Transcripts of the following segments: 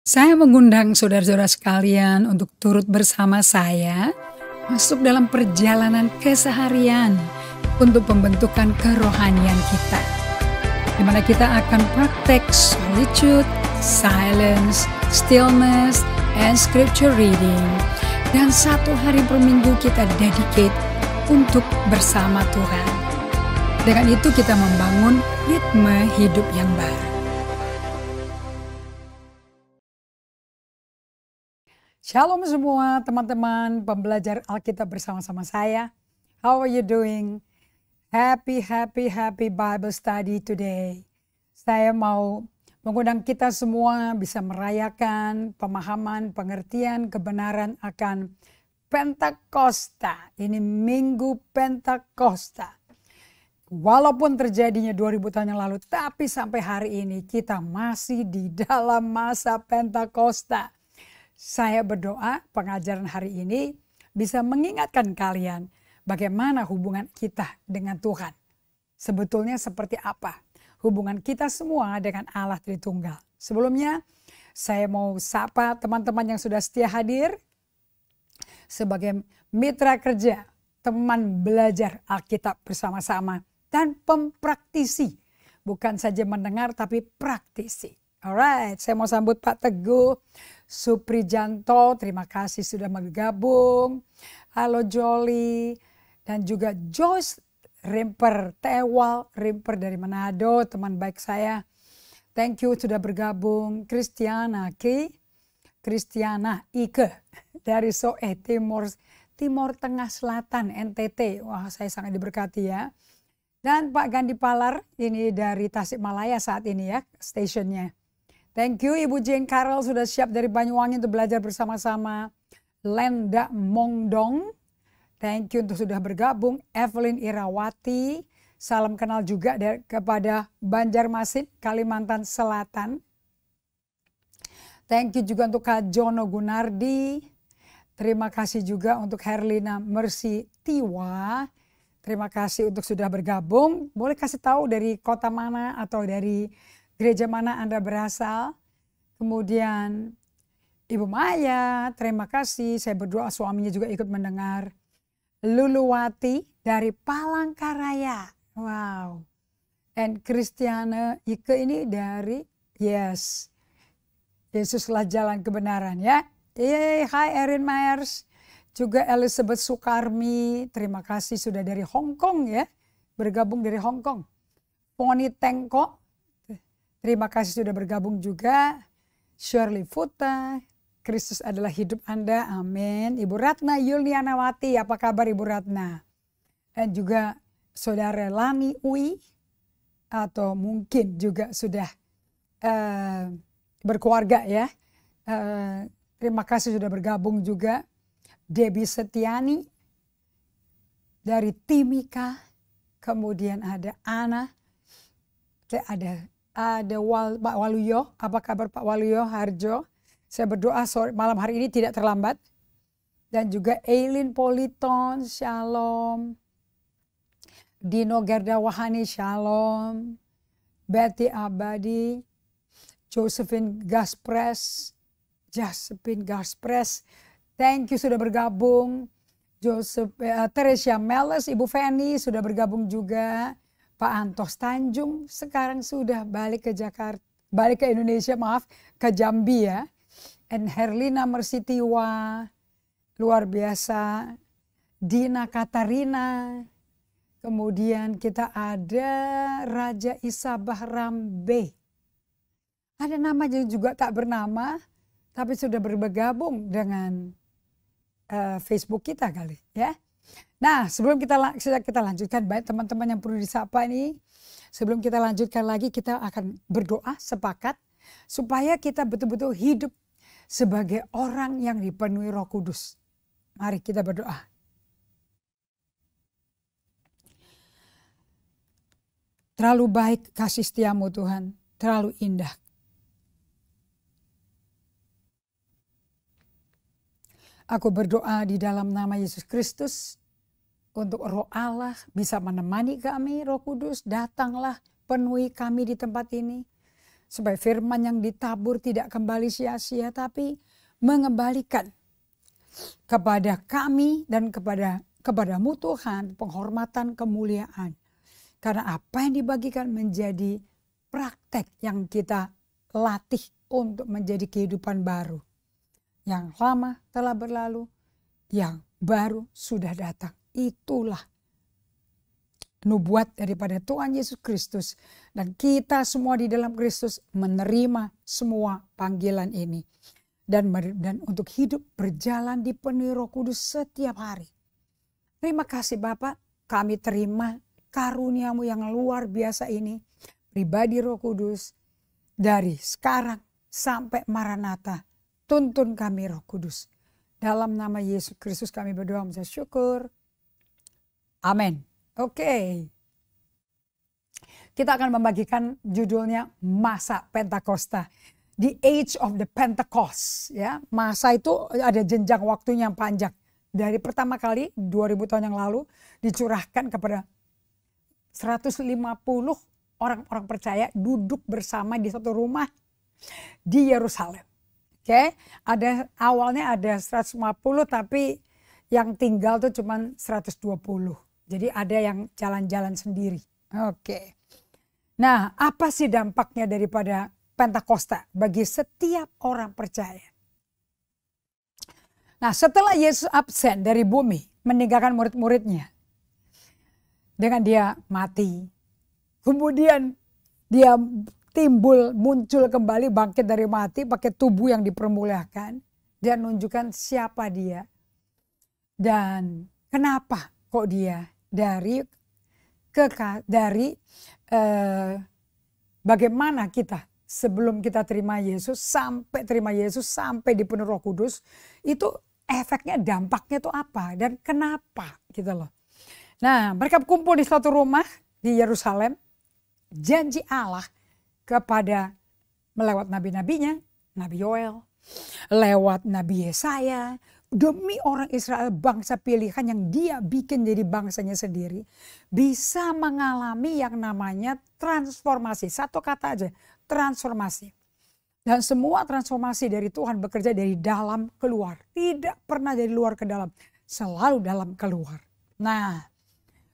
Saya mengundang saudara-saudara sekalian untuk turut bersama saya masuk dalam perjalanan keseharian untuk pembentukan kerohanian kita, di mana kita akan praktek solitude, silence, stillness, and scripture reading. Dan satu hari per minggu kita dedicate untuk bersama Tuhan. Dengan itu kita membangun ritme hidup yang baru. Shalom semua teman-teman pembelajar Alkitab bersama-sama saya. How are you doing? Happy Bible study today. Saya mau mengundang kita semua bisa merayakan pemahaman, pengertian, kebenaran akan Pentakosta. Ini Minggu Pentakosta. Walaupun terjadinya 2000 tahun yang lalu, tapi sampai hari ini kita masih di dalam masa Pentakosta. Saya berdoa pengajaran hari ini bisa mengingatkan kalian bagaimana hubungan kita dengan Tuhan. Sebetulnya seperti apa hubungan kita semua dengan Allah Tritunggal. Sebelumnya saya mau sapa teman-teman yang sudah setia hadir sebagai mitra kerja, teman belajar Alkitab bersama-sama, dan pempraktisi. Bukan saja mendengar tapi praktisi. Alright, saya mau sambut Pak Teguh Suprijanto, terima kasih sudah bergabung. Halo Jolly, dan juga Joyce Rimper, Tewal Rimper dari Manado, teman baik saya. Thank you sudah bergabung. Christiana Ike dari Soe, Timur Tengah Selatan, NTT. Wah, saya sangat diberkati ya. Dan Pak Gandhi Palar, ini dari Tasikmalaya saat ini ya, stationnya. Thank you Ibu Jane Carol sudah siap dari Banyuwangi untuk belajar bersama-sama. Lenda Mongdong, thank you untuk sudah bergabung. Evelyn Irawati, salam kenal juga kepada Banjarmasin, Kalimantan Selatan. Thank you juga untuk Kak Jono Gunardi. Terima kasih juga untuk Herlina Mercy Tiwa. Terima kasih untuk sudah bergabung. Boleh kasih tahu dari kota mana atau dari gereja mana Anda berasal. Kemudian Ibu Maya, terima kasih. Saya berdoa suaminya juga ikut mendengar. Luluwati dari Palangkaraya. Wow. And Christiane Ike ini dari Yesuslah jalan kebenaran ya. Hai Erin Myers. Juga Elizabeth Sukarmi. Terima kasih sudah dari Hong Kong ya. Bergabung dari Hong Kong. Poni Tengko. Terima kasih sudah bergabung juga. Shirley Futa, Kristus adalah hidup Anda, amin. Ibu Ratna Yulnianawati, apa kabar Ibu Ratna? Dan juga Saudara Lani Ui, atau mungkin juga sudah berkeluarga ya. Terima kasih sudah bergabung juga. Debbie Setiani dari Timika, kemudian ada Ana, ada Pak Waluyo, apa kabar Pak Waluyo Harjo? Saya berdoa malam hari ini tidak terlambat. Dan juga Eileen Politon, shalom. Dino Gerdawahani, shalom. Betty Abadi, Josephine Gaspres, thank you sudah bergabung. Teresia Meles, Ibu Feni sudah bergabung juga. Pak Antos Tanjung sekarang sudah balik ke Indonesia, ke Jambi ya. And Herlina Mersitiwa, luar biasa. Dina Katarina, kemudian kita ada Raja Isabah Rambe. Ada nama juga tak bernama, tapi sudah bergabung dengan Facebook kita kali ya. Nah, sebelum kita lanjutkan, baik teman-teman yang perlu disapa ini, sebelum kita lanjutkan lagi, kita akan berdoa sepakat supaya kita betul-betul hidup sebagai orang yang dipenuhi Roh Kudus. Mari kita berdoa. Terlalu baik kasih setiamu Tuhan, terlalu indah. Aku berdoa di dalam nama Yesus Kristus, untuk Roh Allah bisa menemani kami, Roh Kudus, datanglah penuhi kami di tempat ini. supaya firman yang ditabur tidak kembali sia-sia, tapi mengembalikan kepada kami dan kepadamu Tuhan penghormatan, kemuliaan. Karena apa yang dibagikan menjadi praktek yang kita latih untuk menjadi kehidupan baru. Yang lama telah berlalu, yang baru sudah datang. Itulah nubuat daripada Tuhan Yesus Kristus. Dan kita semua di dalam Kristus menerima semua panggilan ini. Dan untuk hidup berjalan dipenuhi Roh Kudus setiap hari. Terima kasih Bapak, kami terima karunia-Mu yang luar biasa ini. Pribadi Roh Kudus dari sekarang sampai Maranatha. Tuntun kami Roh Kudus. Dalam nama Yesus Kristus kami berdoa mengucap syukur. Amin. Oke. Kita akan membagikan judulnya Masa Pentakosta. The Age of the Pentecost. Ya, masa itu ada jenjang waktunya yang panjang. Dari pertama kali 2000 tahun yang lalu dicurahkan kepada 150 orang-orang percaya duduk bersama di satu rumah di Yerusalem. Oke, awalnya ada 150 tapi yang tinggal tuh cuma 120. Jadi ada yang jalan-jalan sendiri. Oke. Nah, apa sih dampaknya daripada Pentakosta bagi setiap orang percaya? Nah, setelah Yesus absen dari bumi, meninggalkan murid-muridnya. Dengan dia mati. Kemudian dia muncul kembali, bangkit dari mati pakai tubuh yang dipermuliakan. Dia menunjukkan siapa dia. Dan kenapa kok dia bagaimana kita sebelum kita terima Yesus sampai dipenuhi Roh Kudus, itu efeknya, dampaknya itu apa dan kenapa gitu loh. Nah, mereka kumpul di suatu rumah di Yerusalem, janji Allah kepada melewat nabi-nabinya, Nabi Yoel, lewat Nabi Yesaya, demi orang Israel, bangsa pilihan yang dia bikin jadi bangsanya sendiri, bisa mengalami yang namanya transformasi. Satu kata aja, transformasi. Dan semua transformasi dari Tuhan bekerja dari dalam keluar. Tidak pernah dari luar ke dalam, selalu dalam keluar. Nah,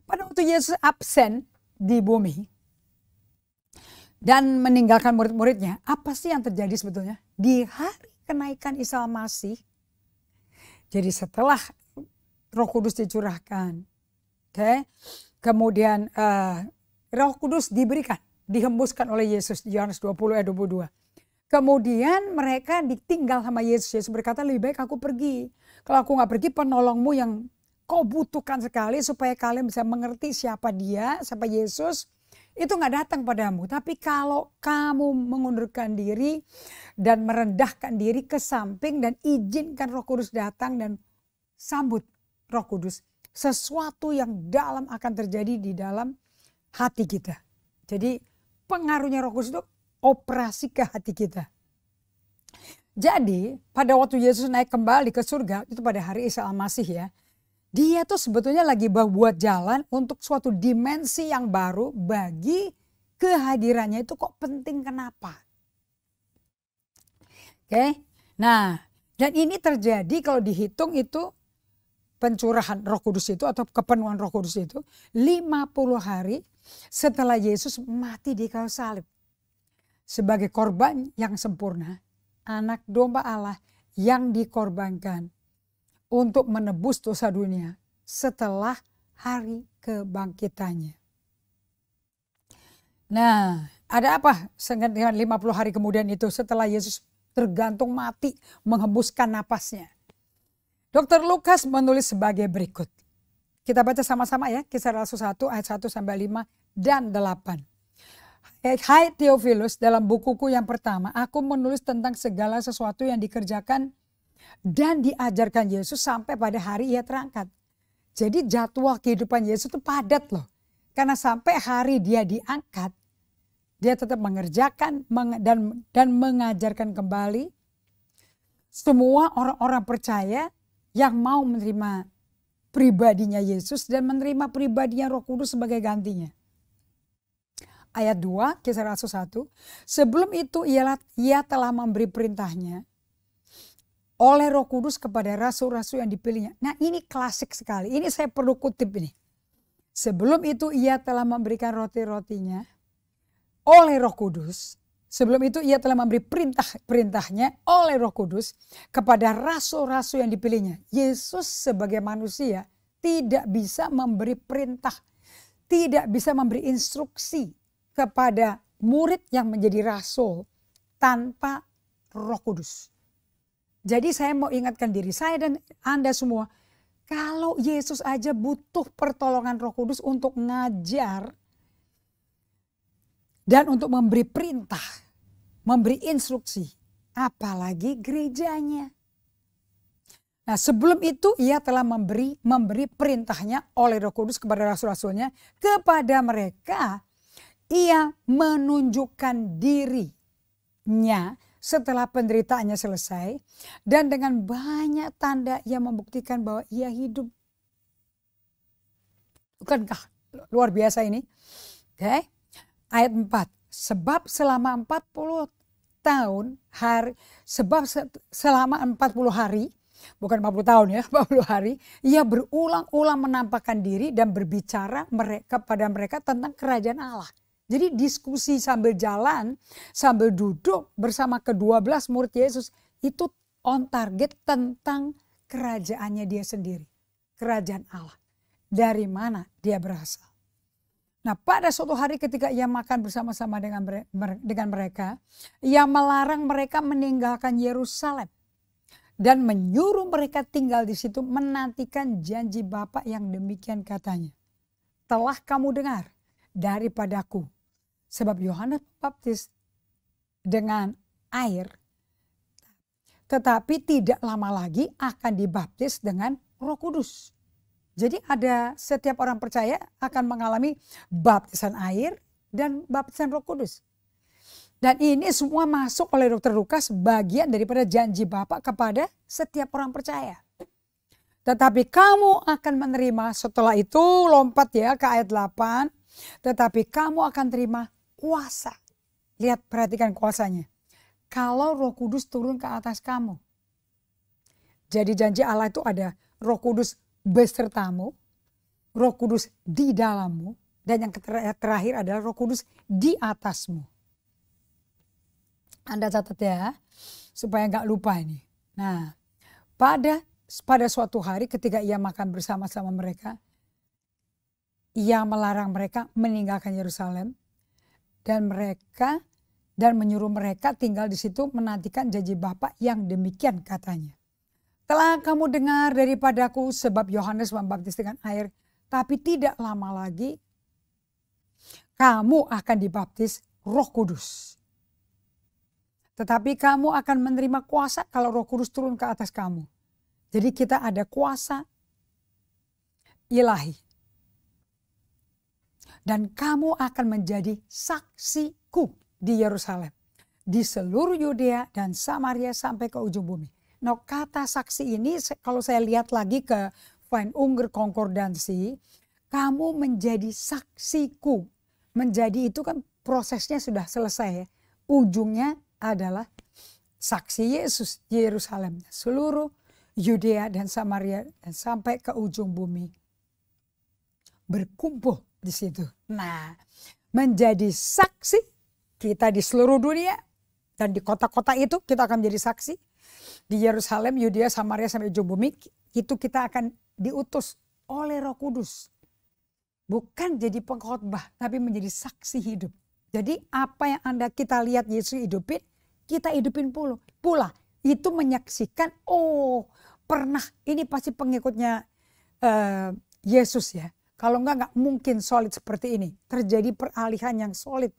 pada waktu Yesus absen di bumi dan meninggalkan murid-muridnya, apa sih yang terjadi sebetulnya? Di hari kenaikan Isa Al-Masih, jadi setelah Roh Kudus dicurahkan, kemudian Roh Kudus dihembuskan oleh Yesus, Yohanes 20 ayat 22. Kemudian mereka ditinggal sama Yesus. Yesus berkata, lebih baik aku pergi. Kalau aku gak pergi, penolongmu yang kau butuhkan sekali supaya kalian bisa mengerti siapa dia, siapa Yesus, itu gak datang padamu. Tapi kalau kamu mengundurkan diri dan merendahkan diri ke samping dan izinkan Roh Kudus datang dan sambut Roh Kudus, sesuatu yang dalam akan terjadi di dalam hati kita. Jadi pengaruhnya Roh Kudus itu operasi ke hati kita. Jadi pada waktu Yesus naik kembali ke surga, itu pada hari Isa Al-Masih ya, dia tuh sebetulnya lagi buat jalan untuk suatu dimensi yang baru bagi kehadirannya itu kok penting kenapa? Oke, nah dan ini terjadi kalau dihitung itu pencurahan Roh Kudus itu atau kepenuhan Roh Kudus itu 50 hari setelah Yesus mati di kayu salib. Sebagai korban yang sempurna, anak domba Allah yang dikorbankan untuk menebus dosa dunia setelah hari kebangkitannya. Nah, ada apa dengan 50 hari kemudian itu setelah Yesus tergantung mati menghembuskan napasnya? Dr. Lukas menulis sebagai berikut. Kita baca sama-sama ya, Kisah Rasul 1 ayat 1 sampai 5 dan 8. Hai Theophilus, dalam bukuku yang pertama, aku menulis tentang segala sesuatu yang dikerjakan dan diajarkan Yesus sampai pada hari ia terangkat. Jadi jadwal kehidupan Yesus itu padat loh. Karena sampai hari dia diangkat, dia tetap mengerjakan dan mengajarkan kembali semua orang-orang percaya yang mau menerima pribadinya Yesus dan menerima pribadinya Roh Kudus sebagai gantinya. ayat 2, Kisah Rasul 1. Sebelum itu ia telah memberi perintahnya oleh Roh Kudus kepada rasul-rasul yang dipilihnya. Nah ini klasik sekali, ini saya perlu kutip ini. Sebelum itu ia telah memberikan roti-rotinya oleh Roh Kudus. Sebelum itu ia telah memberi perintahnya oleh Roh Kudus kepada rasul-rasul yang dipilihnya. Yesus sebagai manusia tidak bisa memberi perintah, tidak bisa memberi instruksi kepada murid yang menjadi rasul tanpa Roh Kudus. Jadi saya mau ingatkan diri saya dan Anda semua, kalau Yesus aja butuh pertolongan Roh Kudus untuk ngajar dan untuk memberi perintah, memberi instruksi, apalagi gerejanya. Nah sebelum itu ia telah memberi perintahnya oleh Roh Kudus kepada rasul-rasulnya, kepada mereka ia menunjukkan dirinya setelah penderitaannya selesai, dan dengan banyak tanda ia membuktikan bahwa ia hidup. Bukankah luar biasa ini? Oke. Ayat 4. Sebab selama 40 tahun selama 40 hari, bukan 40 tahun ya, 40 hari, ia berulang-ulang menampakkan diri dan berbicara kepada mereka tentang kerajaan Allah. Jadi diskusi sambil jalan, sambil duduk bersama ke-12 murid Yesus itu on target tentang kerajaannya dia sendiri. Kerajaan Allah. Dari mana dia berasal. Nah pada suatu hari ketika ia makan bersama-sama dengan mereka, ia melarang mereka meninggalkan Yerusalem. Dan menyuruh mereka tinggal di situ menantikan janji Bapa yang demikian katanya. Telah kamu dengar daripadaku. Sebab Yohanes Baptis dengan air, tetapi tidak lama lagi akan dibaptis dengan Roh Kudus. Jadi ada setiap orang percaya akan mengalami baptisan air dan baptisan Roh Kudus. Dan ini semua masuk oleh Dr. Lukas bagian daripada janji Bapa kepada setiap orang percaya. Tetapi kamu akan menerima, setelah itu lompat ya ke ayat 8. Tetapi kamu akan terima kuasa. Lihat, perhatikan kuasanya. Kalau Roh Kudus turun ke atas kamu. Jadi janji Allah itu ada Roh Kudus besertamu, Roh Kudus di dalammu, dan yang terakhir adalah Roh Kudus di atasmu. Anda catat ya, supaya nggak lupa ini. Nah, pada suatu hari ketika ia makan bersama-sama mereka, ia melarang mereka meninggalkan Yerusalem dan menyuruh mereka tinggal di situ menantikan janji Bapa yang demikian katanya. Telah kamu dengar daripadaku sebab Yohanes membaptis dengan air, tapi tidak lama lagi kamu akan dibaptis Roh Kudus. Tetapi kamu akan menerima kuasa kalau Roh Kudus turun ke atas kamu. Jadi kita ada kuasa ilahi. Dan kamu akan menjadi saksiku di Yerusalem, di seluruh Yudea dan Samaria sampai ke ujung bumi. Nah kata saksi ini kalau saya lihat lagi ke Fine Unger Konkordansi, kamu menjadi saksiku. Menjadi itu kan prosesnya sudah selesai ya. Ujungnya adalah saksi Yesus di Yerusalem, seluruh Yudea dan Samaria dan sampai ke ujung bumi. Berkumpul di situ. Nah, menjadi saksi kita di seluruh dunia dan di kota-kota itu kita akan menjadi saksi. Di Yerusalem, Yudea, Samaria sampai ujung bumi itu kita akan diutus oleh Roh Kudus. Bukan jadi pengkhotbah tapi menjadi saksi hidup. Jadi apa yang kita lihat Yesus hidupin, kita hidupin pula. Itu menyaksikan, oh pernah ini pasti pengikutnya Yesus ya. Kalau enggak mungkin solid seperti ini. Terjadi peralihan yang solid.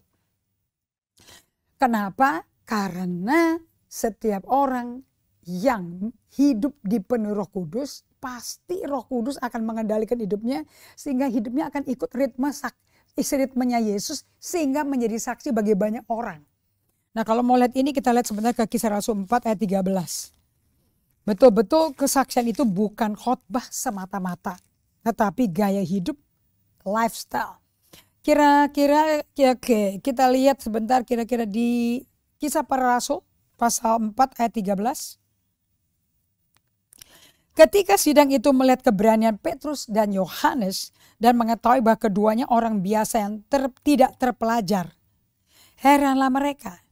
Kenapa? Karena setiap orang yang hidup di penuh Roh Kudus, pasti Roh Kudus akan mengendalikan hidupnya. Sehingga hidupnya akan ikut ritmenya Yesus. Sehingga menjadi saksi bagi banyak orang. Nah kalau mau lihat ini kita lihat sebenarnya ke Kisah Rasul 4 ayat 13. Betul-betul kesaksian itu bukan khotbah semata-mata. Tetapi gaya hidup, lifestyle. Kira-kira oke, kita lihat sebentar kira-kira di Kisah Para Rasul pasal 4 ayat 13. Ketika sidang itu melihat keberanian Petrus dan Yohanes dan mengetahui bahwa keduanya orang biasa yang tidak terpelajar, heranlah mereka.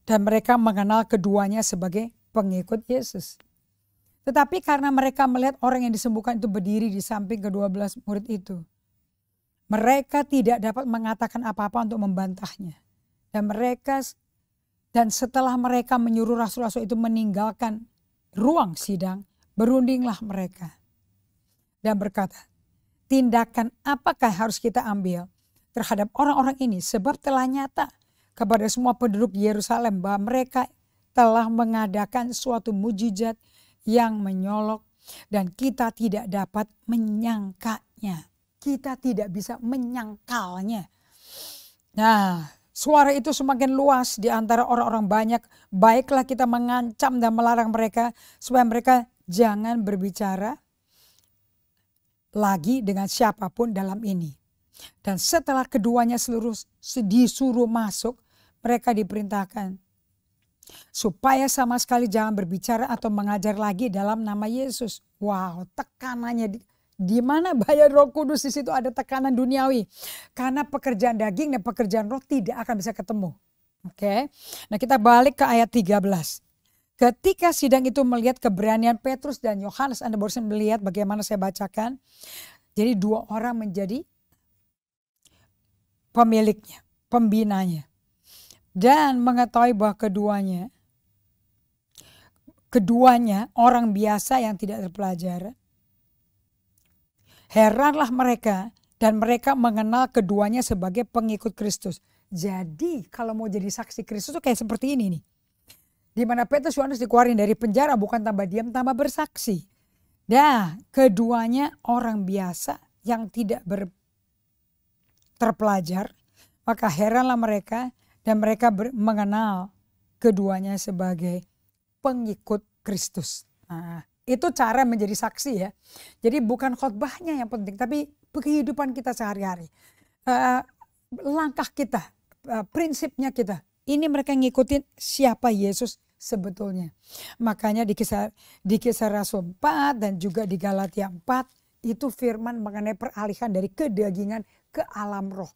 Dan mereka mengenal keduanya sebagai pengikut Yesus. Tetapi karena mereka melihat orang yang disembuhkan itu berdiri di samping ke-12 murid itu, mereka tidak dapat mengatakan apa-apa untuk membantahnya. Dan setelah mereka menyuruh rasul-rasul itu meninggalkan ruang sidang, berundinglah mereka dan berkata, tindakan apakah harus kita ambil terhadap orang-orang ini, sebab telah nyata kepada semua penduduk Yerusalem bahwa mereka telah mengadakan suatu mujizat yang menyolok dan kita tidak dapat menyangkanya. Kita tidak bisa menyangkalnya. Nah, suara itu semakin luas di antara orang-orang banyak. Baiklah kita mengancam dan melarang mereka supaya mereka jangan berbicara lagi dengan siapapun dalam ini. Dan setelah keduanya disuruh masuk, mereka diperintahkan supaya sama sekali jangan berbicara atau mengajar lagi dalam nama Yesus. Wow, tekanannya di mana bahaya Roh Kudus, di situ ada tekanan duniawi. Karena pekerjaan daging dan pekerjaan roh tidak akan bisa ketemu. Oke. Nah, kita balik ke ayat 13. Ketika sidang itu melihat keberanian Petrus dan Yohanes, Anda barusan melihat bagaimana saya bacakan. Jadi dua orang menjadi pemiliknya, pembinanya. Dan mengetahui bahwa keduanya orang biasa yang tidak terpelajar. Heranlah mereka dan mereka mengenal keduanya sebagai pengikut Kristus. Jadi kalau mau jadi saksi Kristus itu kayak seperti ini nih. Di mana Petrus Yohanes dikeluarin dari penjara, bukan tambah diam tambah bersaksi. Nah, keduanya orang biasa yang tidak terpelajar, maka heranlah mereka dan mereka mengenal keduanya sebagai pengikut Kristus. Nah, itu cara menjadi saksi ya. Jadi bukan khotbahnya yang penting, tapi kehidupan kita sehari-hari. Langkah kita, prinsipnya kita. Ini mereka ngikutin siapa Yesus sebetulnya. Makanya di kisah Rasul 4 dan juga di Galatia 4 itu firman mengenai peralihan dari kedagingan ke alam roh.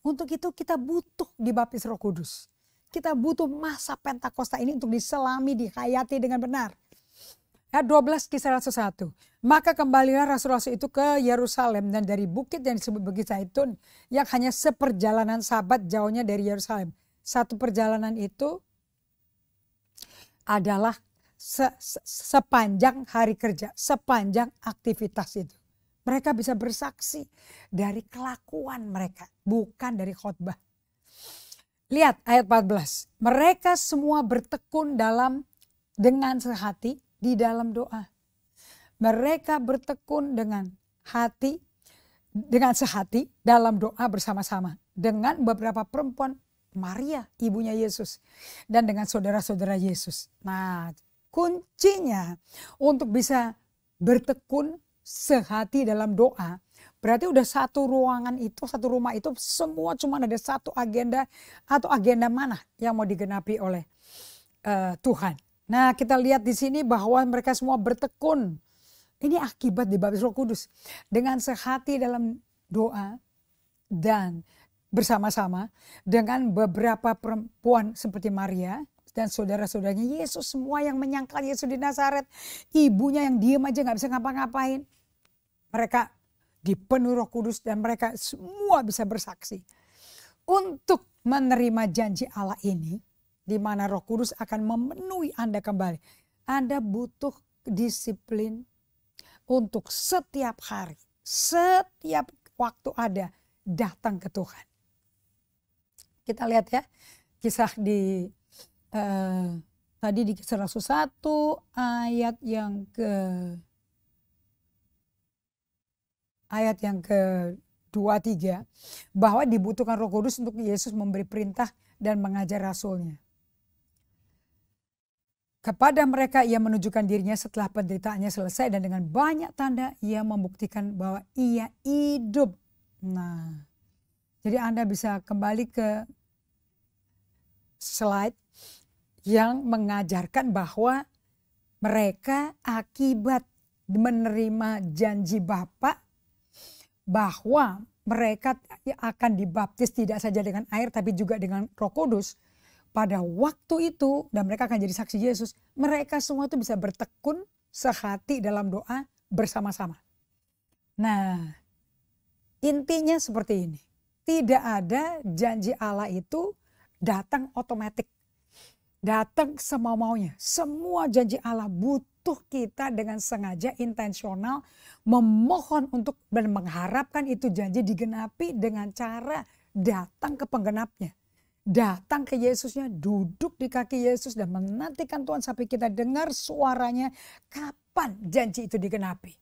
Untuk itu kita butuh dibaptis Roh Kudus. Kita butuh masa Pentakosta ini untuk diselami, dihayati dengan benar. Ayat 12 Kisah Rasul 1. Maka kembalilah rasul-rasul itu ke Yerusalem dan dari bukit yang disebut Bukit Zaitun yang hanya seperjalanan sabat jauhnya dari Yerusalem. Satu perjalanan itu adalah sepanjang hari kerja, sepanjang aktivitas itu. Mereka bisa bersaksi dari kelakuan mereka, bukan dari khotbah. Lihat ayat 14. Mereka semua bertekun dengan sehati di dalam doa. Mereka bertekun dengan sehati dalam doa bersama-sama dengan beberapa perempuan, Maria ibunya Yesus, dan dengan saudara-saudara Yesus. Nah, kuncinya untuk bisa bertekun sehati dalam doa, berarti udah satu ruangan itu, satu rumah itu semua cuma ada satu agenda, atau agenda mana yang mau digenapi oleh Tuhan. Nah, kita lihat di sini bahwa mereka semua bertekun. Ini akibat dibaptis Roh Kudus dengan sehati dalam doa dan bersama-sama dengan beberapa perempuan seperti Maria dan saudara-saudaranya Yesus, semua yang menyangkal Yesus di Nazaret, ibunya yang diam aja gak bisa ngapa-ngapain. Mereka dipenuhi Roh Kudus dan mereka semua bisa bersaksi. Untuk menerima janji Allah ini, di mana Roh Kudus akan memenuhi Anda kembali, Anda butuh disiplin untuk setiap hari, setiap waktu ada datang ke Tuhan. Kita lihat ya, kisah tadi di Kisah Rasul 1 ayat yang ke-23 bahwa dibutuhkan Roh Kudus untuk Yesus memberi perintah dan mengajar rasulnya. Kepada mereka ia menunjukkan dirinya setelah penderitaannya selesai dan dengan banyak tanda ia membuktikan bahwa ia hidup. Nah, Jadi Anda bisa kembali ke slide yang mengajarkan bahwa mereka akibat menerima janji Bapa bahwa mereka akan dibaptis tidak saja dengan air tapi juga dengan Roh Kudus. Pada waktu itu, dan mereka akan jadi saksi Yesus, mereka semua itu bisa bertekun sehati dalam doa bersama-sama. Nah, intinya seperti ini. Tidak ada janji Allah itu datang otomatis. Datang semau-maunya. Semua janji Allah butuh kita dengan sengaja intensional memohon untuk dan mengharapkan itu janji digenapi dengan cara datang ke penggenapnya. Datang ke Yesusnya, duduk di kaki Yesus dan menantikan Tuhan sampai kita dengar suaranya kapan janji itu digenapi.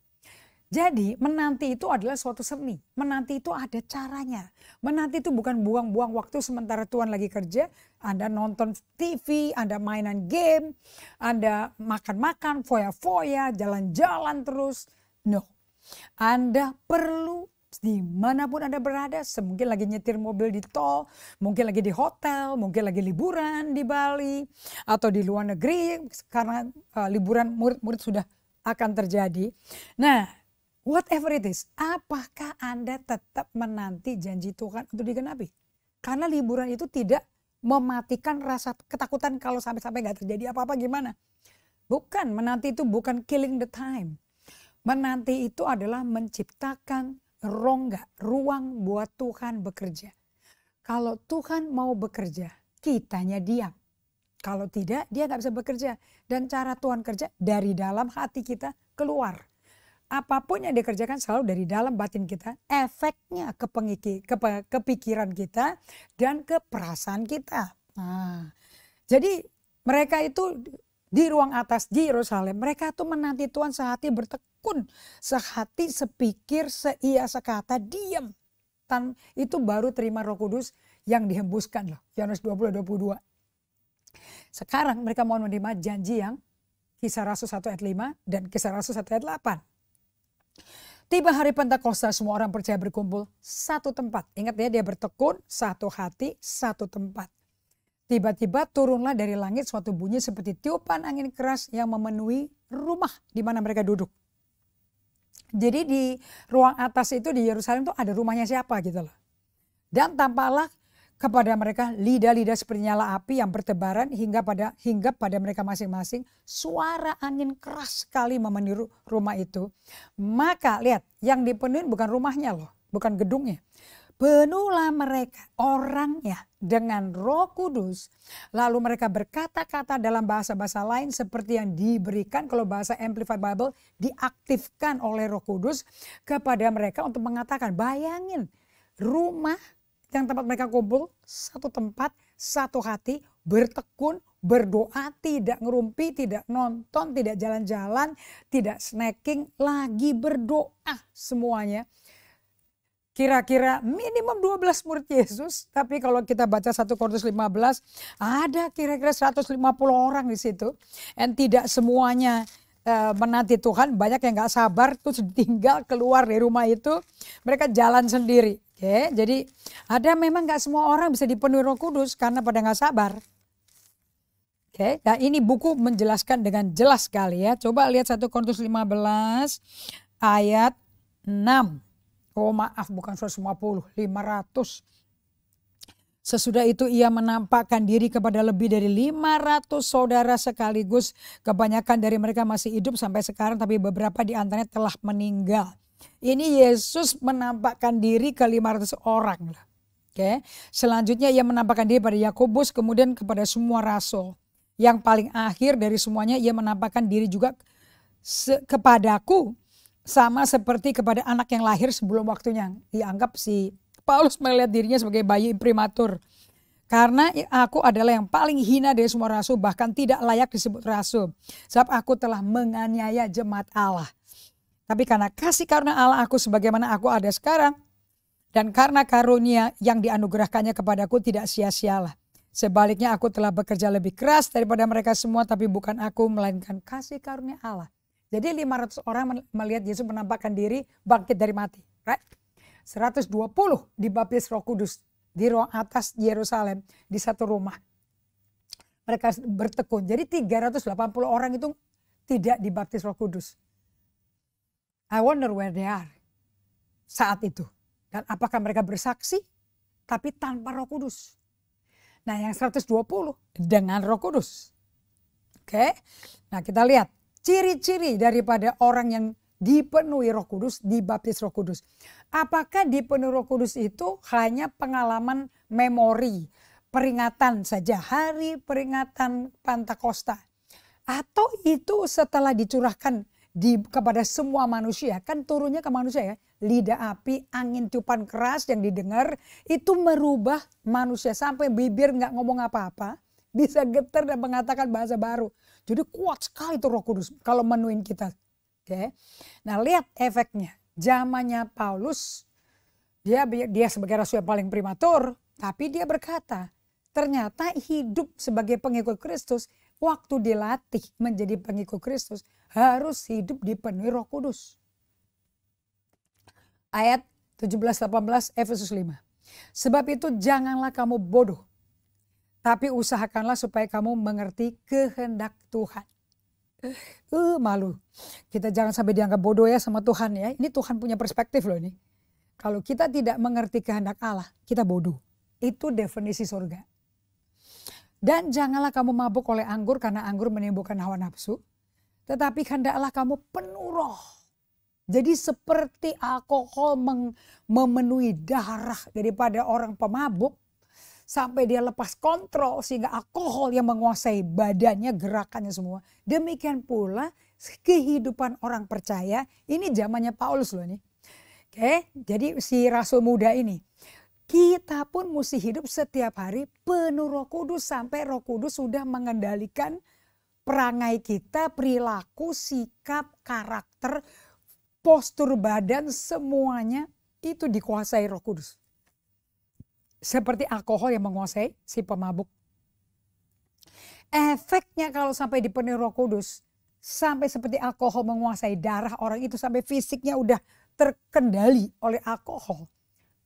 Jadi menanti itu adalah suatu seni, menanti itu ada caranya. Menanti itu bukan buang-buang waktu sementara Tuhan lagi kerja. Anda nonton TV, Anda mainan game, Anda makan-makan, foya-foya, jalan-jalan terus. No, Anda perlu dimanapun Anda berada, mungkin lagi nyetir mobil di tol, mungkin lagi di hotel, mungkin lagi liburan di Bali, atau di luar negeri karena liburan murid-murid sudah akan terjadi. Nah, whatever it is, apakah Anda tetap menanti janji Tuhan untuk digenapi? Karena liburan itu tidak mematikan rasa ketakutan kalau sampai-sampai nggak terjadi apa-apa gimana. Bukan, menanti itu bukan killing the time. Menanti itu adalah menciptakan rongga, ruang buat Tuhan bekerja. Kalau Tuhan mau bekerja, kitanya diam. Kalau tidak, dia nggak bisa bekerja. Dan cara Tuhan kerja dari dalam hati kita keluar. Apapun yang dikerjakan selalu dari dalam batin kita, efeknya ke kepikiran kita dan ke perasaan kita. Nah, jadi mereka itu di ruang atas di Yerusalem, mereka tuh menanti Tuhan sehati bertekun, sehati sepikir, seia sekata, diam. Itu baru terima Roh Kudus yang dihembuskan loh. Yohanes 20-22. Sekarang mereka mau menerima janji yang Kisah Rasul 1 ayat 5 dan Kisah Rasul 1 ayat 8. Tiba hari Pentakosta, semua orang percaya berkumpul satu tempat. Ingat ya, dia bertekun, satu hati, satu tempat. Tiba-tiba turunlah dari langit suatu bunyi seperti tiupan angin keras yang memenuhi rumah di mana mereka duduk. Jadi di ruang atas itu di Yerusalem itu ada rumahnya siapa gitu loh. Dan tampaklah kepada mereka lidah-lidah seperti nyala api yang bertebaran hingga pada mereka masing-masing. Suara angin keras sekali memenuhi rumah itu. Maka lihat, yang dipenuhi bukan rumahnya loh, bukan gedungnya. Penuhlah mereka orangnya dengan Roh Kudus. Lalu mereka berkata-kata dalam bahasa-bahasa lain seperti yang diberikan, kalau bahasa Amplified Bible, diaktifkan oleh Roh Kudus kepada mereka untuk mengatakan, bayangin rumah yang tempat mereka kumpul, satu tempat, satu hati, bertekun, berdoa, tidak ngerumpi, tidak nonton, tidak jalan-jalan, tidak snacking, lagi berdoa semuanya. Kira-kira minimum 12 murid Yesus, tapi kalau kita baca 1 Korintus 15, ada kira-kira 150 orang di situ. Dan tidak semuanya menanti Tuhan, banyak yang gak sabar, terus tinggal keluar dari rumah itu, mereka jalan sendiri. Oke, jadi ada memang gak semua orang bisa dipenuhi Roh Kudus karena pada gak sabar. Oke, nah ini buku menjelaskan dengan jelas sekali ya. Coba lihat 1 Korintus 15 ayat 6. Oh maaf, bukan 150, 500. Sesudah itu ia menampakkan diri kepada lebih dari 500 saudara sekaligus. Kebanyakan dari mereka masih hidup sampai sekarang, tapi beberapa di antaranya telah meninggal. Ini Yesus menampakkan diri ke 500 orang. Oke. Selanjutnya ia menampakkan diri pada Yakobus, kemudian kepada semua rasul. Yang paling akhir dari semuanya ia menampakkan diri juga kepadaku. Sama seperti kepada anak yang lahir sebelum waktunya. Dianggap si Paulus melihat dirinya sebagai bayi prematur. Karena aku adalah yang paling hina dari semua rasul, bahkan tidak layak disebut rasul. Sebab aku telah menganiaya jemaat Allah. Tapi karena kasih karunia Allah aku sebagaimana aku ada sekarang. Dan karena karunia yang dianugerahkannya kepadaku tidak sia-sialah. Sebaliknya aku telah bekerja lebih keras daripada mereka semua, tapi bukan aku melainkan kasih karunia Allah. Jadi 500 orang melihat Yesus menampakkan diri bangkit dari mati. Right? 120 dibaptis Roh Kudus di ruang atas Yerusalem di satu rumah. Mereka bertekun. Jadi 380 orang itu tidak dibaptis Roh Kudus. I wonder where they are saat itu. Dan apakah mereka bersaksi tapi tanpa Roh Kudus. Nah, yang 120 dengan Roh Kudus. Oke. Nah, kita lihat ciri-ciri daripada orang yang dipenuhi Roh Kudus, dibaptis Roh Kudus. Apakah dipenuhi Roh Kudus itu hanya pengalaman memori, peringatan saja, hari peringatan Pentakosta? Atau itu setelah dicurahkan kepada semua manusia, kan turunnya ke manusia ya, lidah api, angin tiupan keras yang didengar, itu merubah manusia sampai bibir nggak ngomong apa-apa, bisa getar dan mengatakan bahasa baru. Jadi kuat sekali itu Roh Kudus kalau menuin kita. Oke. Nah, lihat efeknya. Zamannya Paulus, dia sebagai rasul yang paling primatur, tapi dia berkata, ternyata hidup sebagai pengikut Kristus, waktu dilatih menjadi pengikut Kristus, harus hidup dipenuhi Roh Kudus. Ayat 17-18 Efesus 5. Sebab itu janganlah kamu bodoh, tapi usahakanlah supaya kamu mengerti kehendak Tuhan. Malu. Kita jangan sampai dianggap bodoh ya sama Tuhan ya. Ini Tuhan punya perspektif loh ini. Kalau kita tidak mengerti kehendak Allah, kita bodoh. Itu definisi surga. Dan janganlah kamu mabuk oleh anggur karena anggur menimbulkan hawa nafsu. Tetapi hendaklah kamu penuh roh. Jadi seperti alkohol memenuhi darah daripada orang pemabuk. Sampai dia lepas kontrol sehingga alkohol yang menguasai badannya, gerakannya semua. Demikian pula kehidupan orang percaya. Ini zamannya Paulus loh nih. Oke, jadi si rasul muda ini. Kita pun mesti hidup setiap hari penuh Roh Kudus sampai Roh Kudus sudah mengendalikan perangai kita, perilaku, sikap, karakter, postur badan, semuanya itu dikuasai Roh Kudus. Seperti alkohol yang menguasai si pemabuk. Efeknya kalau sampai dipenuhi Roh Kudus, sampai seperti alkohol menguasai darah orang itu, sampai fisiknya udah terkendali oleh alkohol.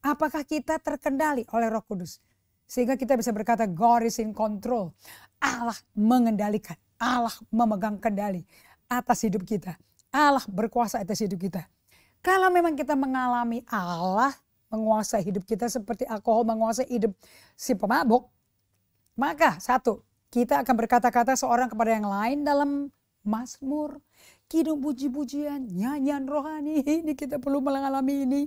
Apakah kita terkendali oleh Roh Kudus? Sehingga kita bisa berkata God is in control. Allah mengendalikan, Allah memegang kendali atas hidup kita. Allah berkuasa atas hidup kita. Kalau memang kita mengalami Allah menguasai hidup kita seperti alkohol menguasai hidup si pemabuk, maka satu, kita akan berkata-kata seorang kepada yang lain dalam mazmur, kidung, puji-pujian, nyanyian rohani. Ini kita perlu mengalami ini.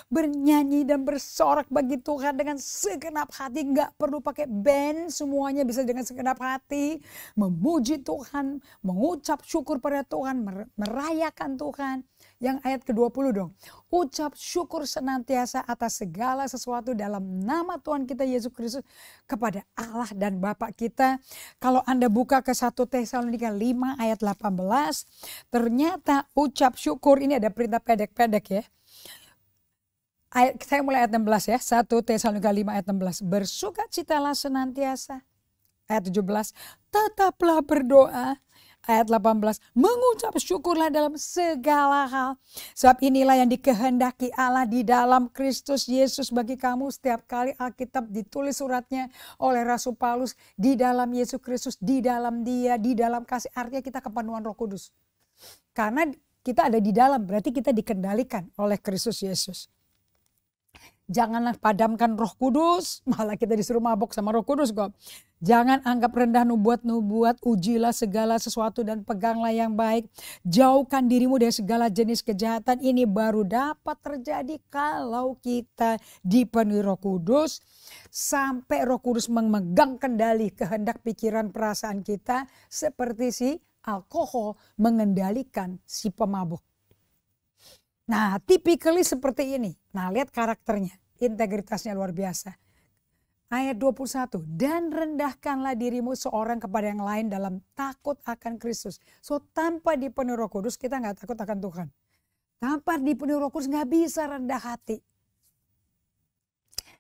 Bernyanyi dan bersorak bagi Tuhan dengan segenap hati. Nggak perlu pakai band, semuanya bisa dengan segenap hati. Memuji Tuhan, mengucap syukur pada Tuhan, merayakan Tuhan. Yang ayat ke-20 dong. Ucap syukur senantiasa atas segala sesuatu dalam nama Tuhan kita Yesus Kristus kepada Allah dan Bapa kita. Kalau Anda buka ke 1 Tesalonika 5 ayat 18. Ternyata ucap syukur ini ada perintah pendek-pendek ya. Saya mulai ayat 16 ya. 1 Tesalonika 5 ayat 16. Bersukacitalah senantiasa. Ayat 17. Tetaplah berdoa. Ayat 18, mengucap syukurlah dalam segala hal. Sebab inilah yang dikehendaki Allah di dalam Kristus Yesus bagi kamu. Setiap kali Alkitab ditulis suratnya oleh Rasul Paulus, di dalam Yesus Kristus, di dalam Dia, di dalam kasih, artinya kita kepenuhan Roh Kudus. Karena kita ada di dalam, berarti kita dikendalikan oleh Kristus Yesus. Janganlah padamkan Roh Kudus, malah kita disuruh mabok sama Roh Kudus kok. Jangan anggap rendah nubuat-nubuat, ujilah segala sesuatu dan peganglah yang baik. Jauhkan dirimu dari segala jenis kejahatan. Ini baru dapat terjadi kalau kita dipenuhi Roh Kudus. Sampai Roh Kudus memegang kendali kehendak pikiran perasaan kita. Seperti si alkohol mengendalikan si pemabuk. Nah, typically seperti ini. Nah, lihat karakternya, integritasnya luar biasa. Ayat 21, dan rendahkanlah dirimu seorang kepada yang lain dalam takut akan Kristus. So, tanpa dipenuhi Roh Kudus kita nggak takut akan Tuhan. Tanpa dipenuhi Roh Kudus nggak bisa rendah hati.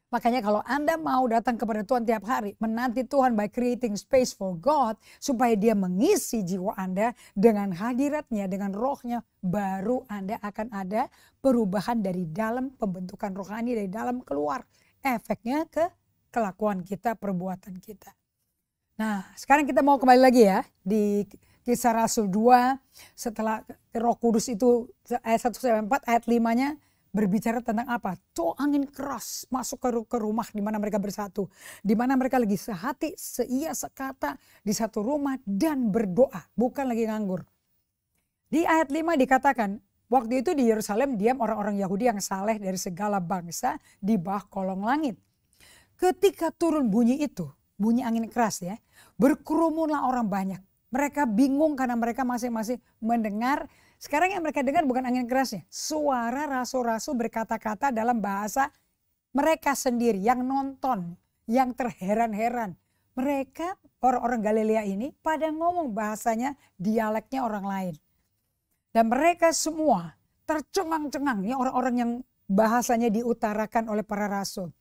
Makanya kalau Anda mau datang kepada Tuhan tiap hari, menanti Tuhan by creating space for God, supaya dia mengisi jiwa Anda dengan hadiratnya, dengan rohnya, baru Anda akan ada perubahan dari dalam, pembentukan rohani dari dalam keluar. Efeknya ke kelakuan kita, perbuatan kita. Nah, sekarang kita mau kembali lagi ya di Kisah Rasul 2, setelah Roh Kudus itu ayat 1-4, ayat 5-nya berbicara tentang apa? Tuh angin keras masuk ke rumah di mana mereka bersatu. Di mana mereka lagi sehati, seia, sekata di satu rumah dan berdoa. Bukan lagi nganggur. Di ayat 5 dikatakan, waktu itu di Yerusalem diam orang-orang Yahudi yang saleh dari segala bangsa di bawah kolong langit. Ketika turun bunyi itu, bunyi angin keras ya, berkerumunlah orang banyak. Mereka bingung karena mereka masing-masing mendengar. Sekarang yang mereka dengar bukan angin kerasnya. Suara rasul-rasul berkata-kata dalam bahasa mereka sendiri. Yang nonton, yang terheran-heran. Mereka orang-orang Galilea ini pada ngomong bahasanya, dialeknya orang lain. Dan mereka semua tercengang-cengang. Ini orang-orang yang bahasanya diutarakan oleh para rasul.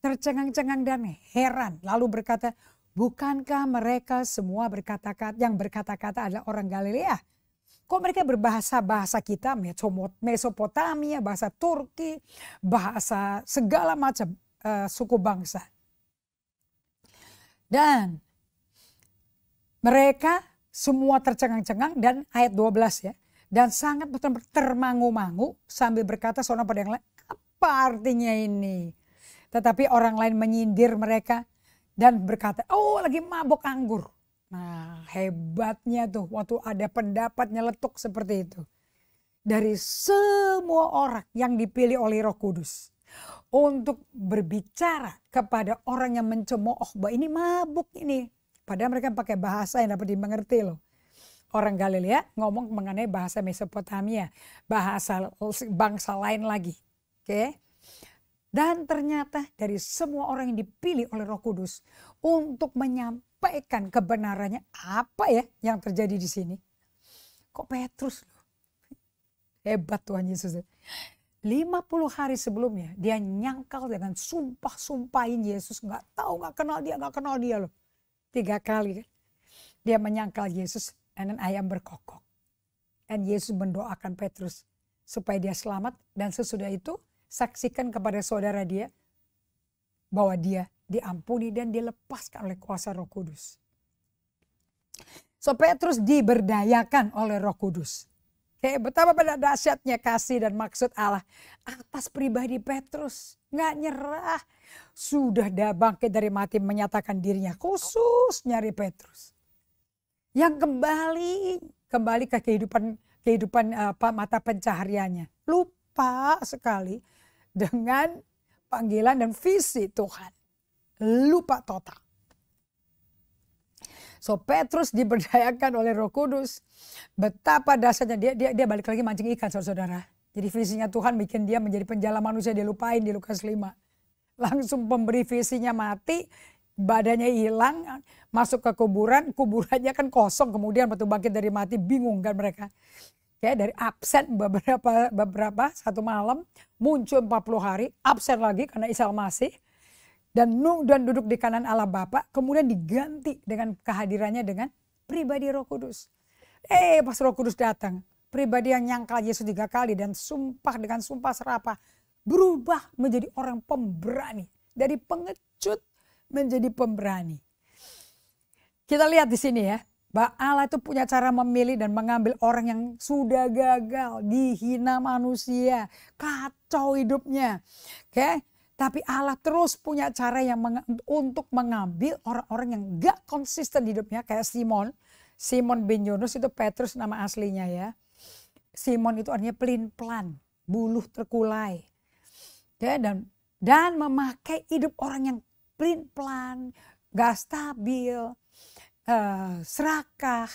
Tercengang-cengang dan heran. Lalu berkata, bukankah mereka semua yang berkata-kata adalah orang Galilea? Kok mereka berbahasa-bahasa kita, Mesopotamia, bahasa Turki, bahasa segala macam suku bangsa. Dan mereka semua tercengang-cengang dan ayat 12 ya. Dan sangat termangu-mangu sambil berkata seorang pada yang lain, apa artinya ini? Tetapi orang lain menyindir mereka dan berkata, oh lagi mabuk anggur. Nah hebatnya tuh waktu ada pendapat nyeletuk seperti itu. Dari semua orang yang dipilih oleh Roh Kudus. Untuk berbicara kepada orang yang mencemooh bahwa ini mabuk ini. Padahal mereka pakai bahasa yang dapat dimengerti loh. Orang Galilea ngomong mengenai bahasa Mesopotamia. Bahasa bangsa lain lagi. Oke. Dan ternyata dari semua orang yang dipilih oleh Roh Kudus untuk menyampaikan kebenarannya, apa ya yang terjadi di sini? Kok Petrus loh? Hebat Tuhan Yesus. 50 hari sebelumnya dia nyangkal dengan sumpah-sumpahin Yesus. Gak kenal dia loh. 3 kali kan. Dia menyangkal Yesus dan ayam berkokok. Dan Yesus mendoakan Petrus supaya dia selamat. Dan sesudah itu saksikan kepada saudara dia bahwa dia diampuni dan dilepaskan oleh kuasa Roh Kudus. So Petrus diberdayakan oleh Roh Kudus. Betapa pada dahsyatnya kasih dan maksud Allah atas pribadi Petrus. Nggak nyerah. Sudah bangkit dari mati menyatakan dirinya khusus nyari Petrus. Yang kembali ke kehidupan mata pencahariannya. Lupa sekali dengan panggilan dan visi Tuhan. Lupa total. So Petrus diberdayakan oleh Roh Kudus. Betapa dasarnya dia balik lagi mancing ikan saudara-saudara. Jadi visinya Tuhan bikin dia menjadi penjala manusia, dia lupain di Lukas 5. Langsung pemberi visinya mati, badannya hilang, masuk ke kuburannya kan kosong. Kemudian waktu bangkit dari mati bingung kan mereka. Dari absen beberapa satu malam, muncul 40 hari, absen lagi karena Isa Al-Masih. Dan duduk di kanan Allah Bapa, kemudian diganti dengan kehadirannya dengan pribadi Roh Kudus. Pas Roh Kudus datang, pribadi yang nyangkal Yesus 3 kali dan sumpah dengan sumpah serapah, berubah menjadi orang pemberani. Dari pengecut menjadi pemberani. Kita lihat di sini ya. Bahwa Allah itu punya cara memilih dan mengambil orang yang sudah gagal, dihina manusia, kacau hidupnya. Tapi Allah terus punya cara yang untuk mengambil orang-orang yang gak konsisten hidupnya. Kayak Simon bin Yunus itu Petrus nama aslinya ya. Simon itu artinya pelin-pelan, buluh terkulai. Dan memakai hidup orang yang pelin-pelan, gak stabil. Serakah,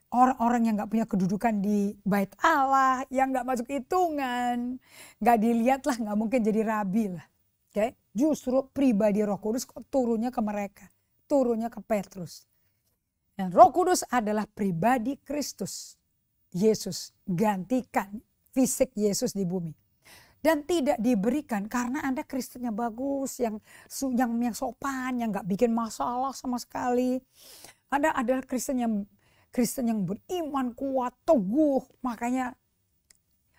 orang-orang yang gak punya kedudukan di bait Allah, yang gak masuk hitungan, gak dilihat lah, gak mungkin jadi rabi lah. Justru pribadi Roh Kudus kok turunnya ke mereka, turunnya ke Petrus. Dan Roh Kudus adalah pribadi Kristus, Yesus gantikan fisik Yesus di bumi. Dan tidak diberikan karena Anda Kristennya bagus, yang sopan, yang nggak bikin masalah sama sekali. Anda adalah Kristen yang beriman kuat, teguh, makanya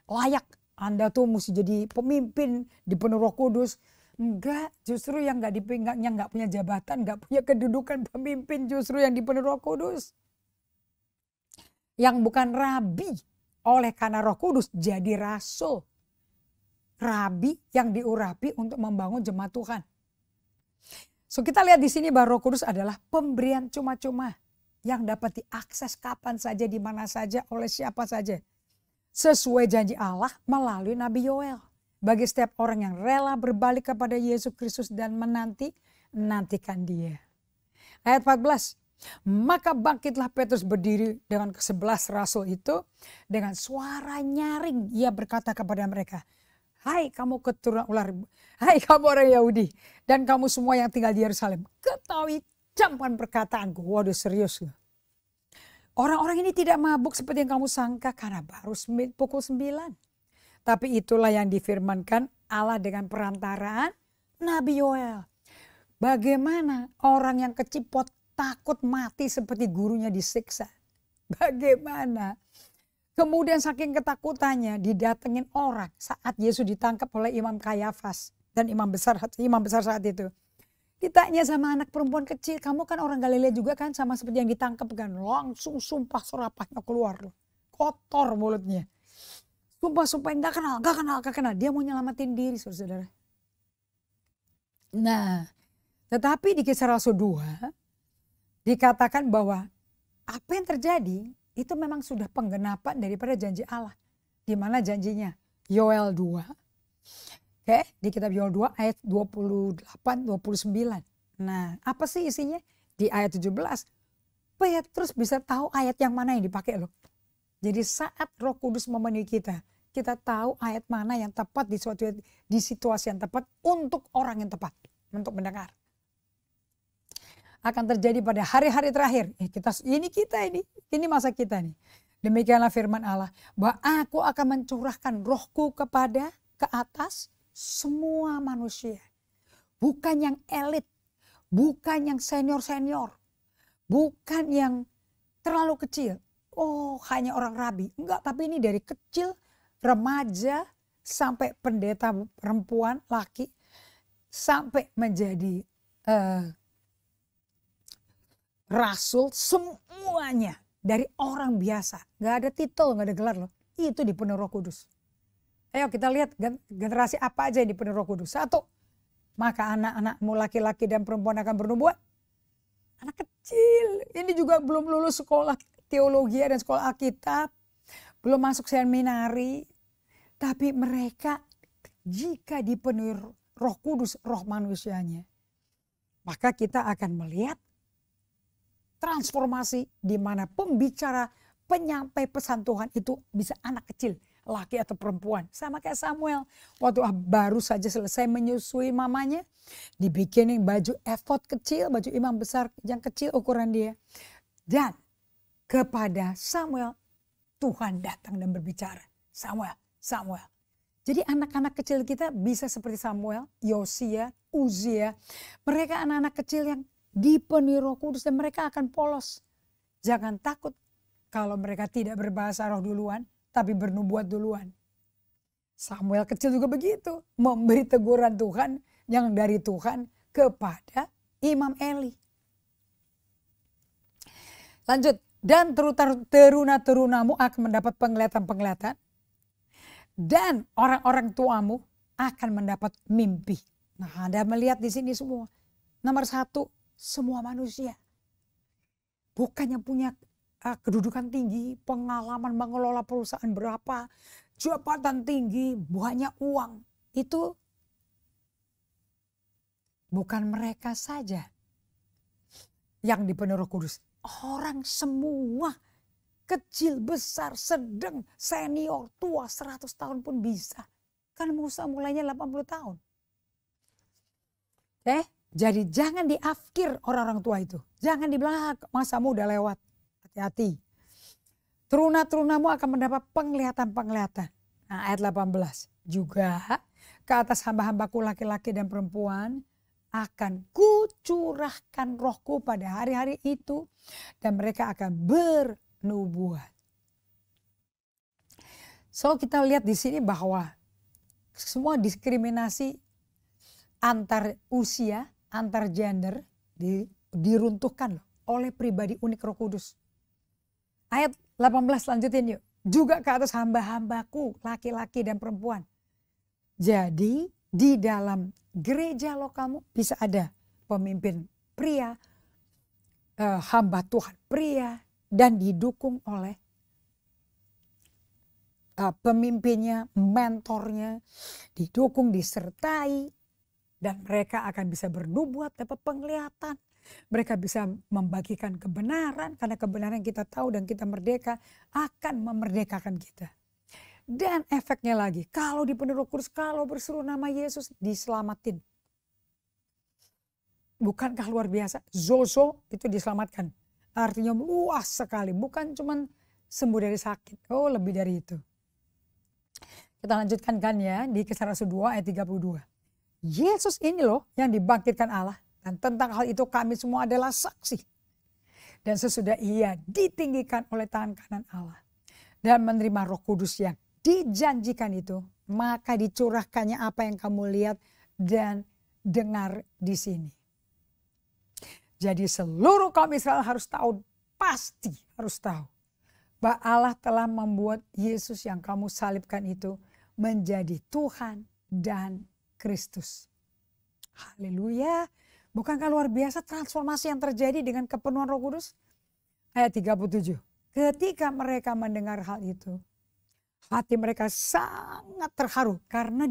layak. Anda tuh mesti jadi pemimpin di penuh Roh Kudus. Enggak, justru yang nggak punya jabatan, nggak punya kedudukan pemimpin, justru yang di penuh Roh Kudus. Yang bukan rabi, oleh karena Roh Kudus jadi rasul. Rabi yang diurapi untuk membangun jemaat Tuhan. So kita lihat di sini bahwa Roh Kudus adalah pemberian cuma-cuma yang dapat diakses kapan saja, di mana saja, oleh siapa saja. Sesuai janji Allah melalui Nabi Yoel. Bagi setiap orang yang rela berbalik kepada Yesus Kristus dan menantikan Dia. Ayat 14. Maka bangkitlah Petrus berdiri dengan ke-11 rasul itu. Dengan suara nyaring ia berkata kepada mereka, hai kamu keturunan ular, hai kamu orang Yahudi, dan kamu semua yang tinggal di Yerusalem, ketahui camkan perkataanku. Waduh, serius loh. Orang-orang ini tidak mabuk seperti yang kamu sangka karena baru pukul 9. Tapi itulah yang difirmankan Allah dengan perantaraan Nabi Yoel. Bagaimana orang yang kecipot takut mati seperti gurunya disiksa. Bagaimana? Kemudian saking ketakutannya didatengin orang saat Yesus ditangkap oleh Imam Kayafas dan imam besar saat itu. Ditanya sama anak perempuan kecil, kamu kan orang Galilea juga kan, sama seperti yang ditangkap kan. Langsung sumpah serapahnya keluar loh. Kotor mulutnya. Sumpah nggak kenal. Dia mau nyelamatin diri saudara. Nah, tetapi di Kisah Rasul 2 dikatakan bahwa apa yang terjadi itu memang sudah penggenapan daripada janji Allah. Di mana janjinya? Yoel 2. Oke, di kitab Yoel 2 ayat 28-29. Nah, apa sih isinya? Di ayat 17, Petrus bisa tahu ayat yang mana yang dipakai loh. Jadi saat Roh Kudus memenuhi kita tahu ayat mana yang tepat di situasi yang tepat untuk orang yang tepat, untuk mendengar. Akan terjadi pada hari-hari terakhir. Ini masa kita nih. Demikianlah firman Allah, bahwa aku akan mencurahkan rohku ke atas semua manusia. Bukan yang elit, bukan yang senior-senior, bukan yang terlalu kecil. Oh, hanya orang rabi. Enggak, tapi ini dari kecil, remaja, sampai pendeta perempuan, laki, sampai menjadi rasul, semuanya dari orang biasa. Gak ada titel, gak ada gelar loh. Itu dipenuhi Roh Kudus. Ayo kita lihat generasi apa aja yang dipenuhi Roh Kudus. 1. Maka anak-anakmu laki-laki dan perempuan akan bernubuat. Anak kecil. Ini juga belum lulus sekolah teologi dan sekolah Alkitab. Belum masuk seminari. Tapi mereka jika dipenuhi Roh Kudus, roh manusianya. Maka kita akan melihat transformasi di mana pembicara, penyampai pesan Tuhan itu bisa anak kecil, laki atau perempuan. Sama kayak Samuel, waktu baru saja selesai menyusui mamanya, dibikinin baju efod kecil, baju imam besar yang kecil ukuran dia. Dan kepada Samuel, Tuhan datang dan berbicara. Samuel. Jadi anak-anak kecil kita bisa seperti Samuel, Yosia, Uzia. Mereka anak-anak kecil yang dipenuhi Roh Kudus dan mereka akan polos. Jangan takut kalau mereka tidak berbahasa roh duluan, tapi bernubuat duluan. Samuel kecil juga begitu, memberi teguran Tuhan yang dari Tuhan kepada Imam Eli. Lanjut, dan teruna-terunamu akan mendapat penglihatan-penglihatan, dan orang-orang tuamu akan mendapat mimpi. Nah, Anda melihat di sini semua. Nomor 1, semua manusia. Bukan yang punya kedudukan tinggi, pengalaman mengelola perusahaan berapa, jabatan tinggi, banyak uang. Itu bukan mereka saja yang dipenuhi Roh Kudus. Orang semua, kecil, besar, sedang, senior, tua, 100 tahun pun bisa. Kan Musa mulainya 80 tahun. Jadi jangan diafkir orang-orang tua itu. Jangan dibilang masamu udah lewat. Hati-hati. Teruna-terunamu akan mendapat penglihatan-penglihatan. Nah, ayat 18. juga ke atas hamba-hambaku laki-laki dan perempuan akan kucurahkan rohku pada hari-hari itu dan mereka akan bernubuat. So kita lihat di sini bahwa semua diskriminasi antar usia, antar gender diruntuhkan oleh pribadi unik Roh Kudus. Ayat 18 lanjutin yuk. Juga ke atas hamba-hambaku laki-laki dan perempuan. Jadi di dalam gereja lokalmu bisa ada pemimpin pria, hamba Tuhan pria, dan didukung oleh pemimpinnya, mentornya, didukung, disertai, dan mereka akan bisa bernubuat, dapat penglihatan. Mereka bisa membagikan kebenaran, karena kebenaran yang kita tahu dan kita merdeka akan memerdekakan kita. Dan efeknya lagi, kalau dipenuhi Roh Kudus, kalau berseru nama Yesus, diselamatin. Bukankah luar biasa? Zozo itu diselamatkan. Artinya luas sekali, bukan cuma sembuh dari sakit. Oh, lebih dari itu. Kita lanjutkan kan ya di Kisah Rasul 2 ayat 32. Yesus ini loh yang dibangkitkan Allah. Dan tentang hal itu kami semua adalah saksi. Dan sesudah ia ditinggikan oleh tangan kanan Allah. Dan menerima Roh Kudus yang dijanjikan itu. Maka dicurahkannya apa yang kamu lihat dan dengar di sini. Jadi seluruh kaum Israel harus tahu, pasti harus tahu. Bahwa Allah telah membuat Yesus yang kamu salibkan itu menjadi Tuhan dan Kristus. Haleluya. Bukankah luar biasa transformasi yang terjadi dengan kepenuhan Roh Kudus? Ayat 37. Ketika mereka mendengar hal itu, hati mereka sangat terharu karena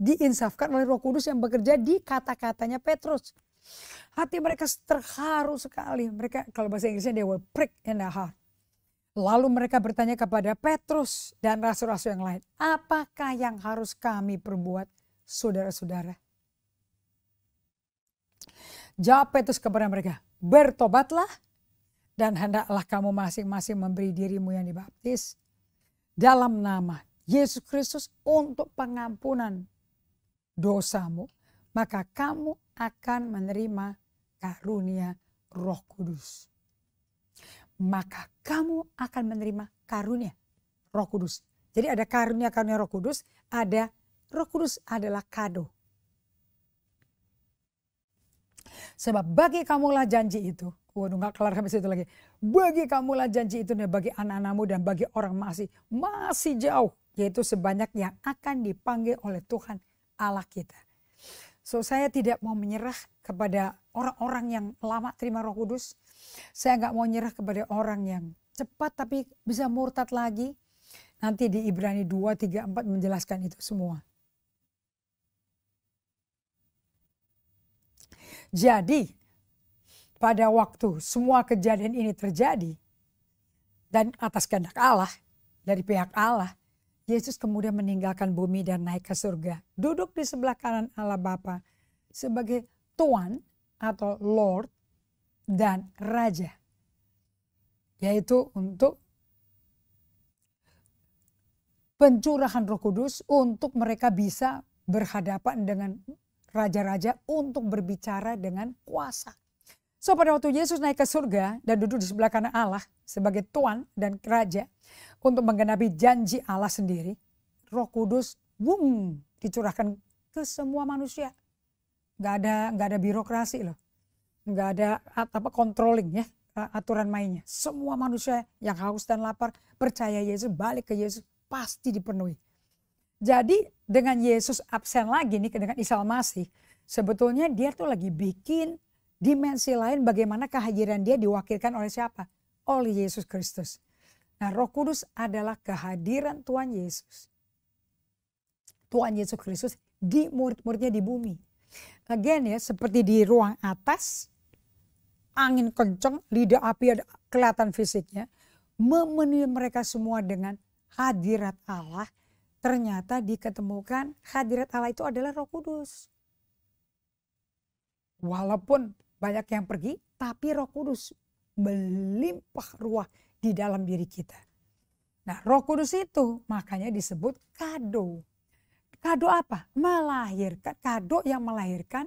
diinsafkan oleh Roh Kudus yang bekerja di kata-katanya Petrus. Hati mereka terharu sekali. Mereka, kalau bahasa Inggrisnya, they were pricked in the heart. Lalu mereka bertanya kepada Petrus dan rasul-rasul yang lain, apakah yang harus kami perbuat, saudara-saudara? Jawab Petrus kepada mereka, bertobatlah dan hendaklah kamu masing-masing memberi dirimu yang dibaptis dalam nama Yesus Kristus untuk pengampunan dosamu, maka kamu akan menerima karunia Roh Kudus. Maka kamu akan menerima karunia Roh Kudus. Jadi ada karunia-karunia Roh Kudus, ada Roh Kudus adalah kado. Sebab bagi kamulah janji itu. Waduh, gak kelar sampai situ lagi. Bagi kamulah janji itu, dan bagi anak-anakmu dan bagi orang masih jauh. Yaitu sebanyak yang akan dipanggil oleh Tuhan Allah kita. So saya tidak mau menyerah kepada orang-orang yang lama terima Roh Kudus. Saya gak mau menyerah kepada orang yang cepat tapi bisa murtad lagi. Nanti di Ibrani 2, 3, 4 menjelaskan itu semua. Jadi pada waktu semua kejadian ini terjadi dan atas kehendak Allah, dari pihak Allah, Yesus kemudian meninggalkan bumi dan naik ke surga. Duduk di sebelah kanan Allah Bapa sebagai Tuhan atau Lord dan Raja. Yaitu untuk pencurahan Roh Kudus untuk mereka bisa berhadapan dengan raja-raja untuk berbicara dengan kuasa. So pada waktu Yesus naik ke surga dan duduk di sebelah kanan Allah sebagai Tuhan dan Raja untuk menggenapi janji Allah sendiri, Roh Kudus dicurahkan ke semua manusia. Gak ada birokrasi loh, gak ada controlling ya, aturan mainnya. Semua manusia yang haus dan lapar percaya Yesus, balik ke Yesus, pasti dipenuhi. Jadi dengan Yesus absen lagi nih dengan Isa Al-Masih, sebetulnya dia tuh lagi bikin dimensi lain bagaimana kehadiran dia diwakilkan oleh siapa? Oleh Yesus Kristus. Nah, Roh Kudus adalah kehadiran Tuhan Yesus. Tuhan Yesus Kristus di murid-muridnya di bumi. Again ya, seperti di ruang atas, angin kencang, lidah api ada kelihatan fisiknya, memenuhi mereka semua dengan hadirat Allah. Ternyata diketemukan hadirat Allah itu adalah Roh Kudus. Walaupun banyak yang pergi, tapi Roh Kudus melimpah ruah di dalam diri kita. Nah, Roh Kudus itu makanya disebut kado. Kado apa? Melahirkan, kado yang melahirkan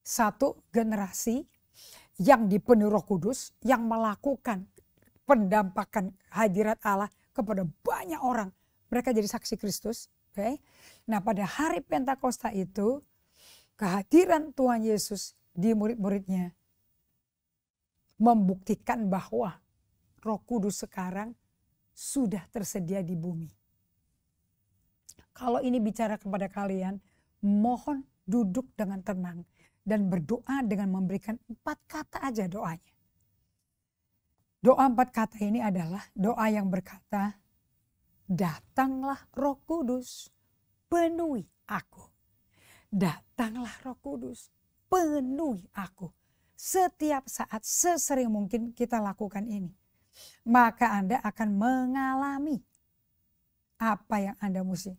satu generasi yang dipenuhi Roh Kudus, yang melakukan pendampakan hadirat Allah kepada banyak orang. Mereka jadi saksi Kristus. Okay? Nah, pada hari Pentakosta itu, kehadiran Tuhan Yesus di murid-muridnya membuktikan bahwa Roh Kudus sekarang sudah tersedia di bumi. Kalau ini bicara kepada kalian, mohon duduk dengan tenang dan berdoa dengan memberikan 4 kata aja doanya. Doa 4 kata ini adalah doa yang berkata, datanglah Roh Kudus, penuhi aku. Datanglah Roh Kudus, penuhi aku. Setiap saat, sesering mungkin kita lakukan ini. Maka Anda akan mengalami apa yang Anda mesti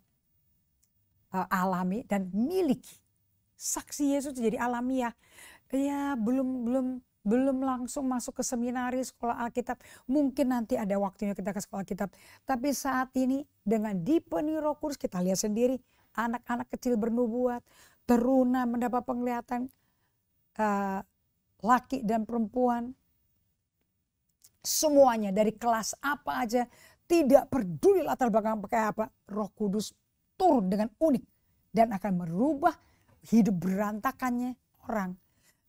alami dan miliki. Saksi Yesus jadi alamiah. Ya belum langsung masuk ke seminari sekolah Alkitab. Mungkin nanti ada waktunya kita ke sekolah Alkitab. Tapi saat ini dengan dipenuhi Roh Kudus, kita lihat sendiri anak-anak kecil bernubuat, teruna mendapat penglihatan, laki dan perempuan. Semuanya dari kelas apa aja, tidak peduli latar belakang pakai apa, Roh Kudus turun dengan unik dan akan merubah hidup berantakannya orang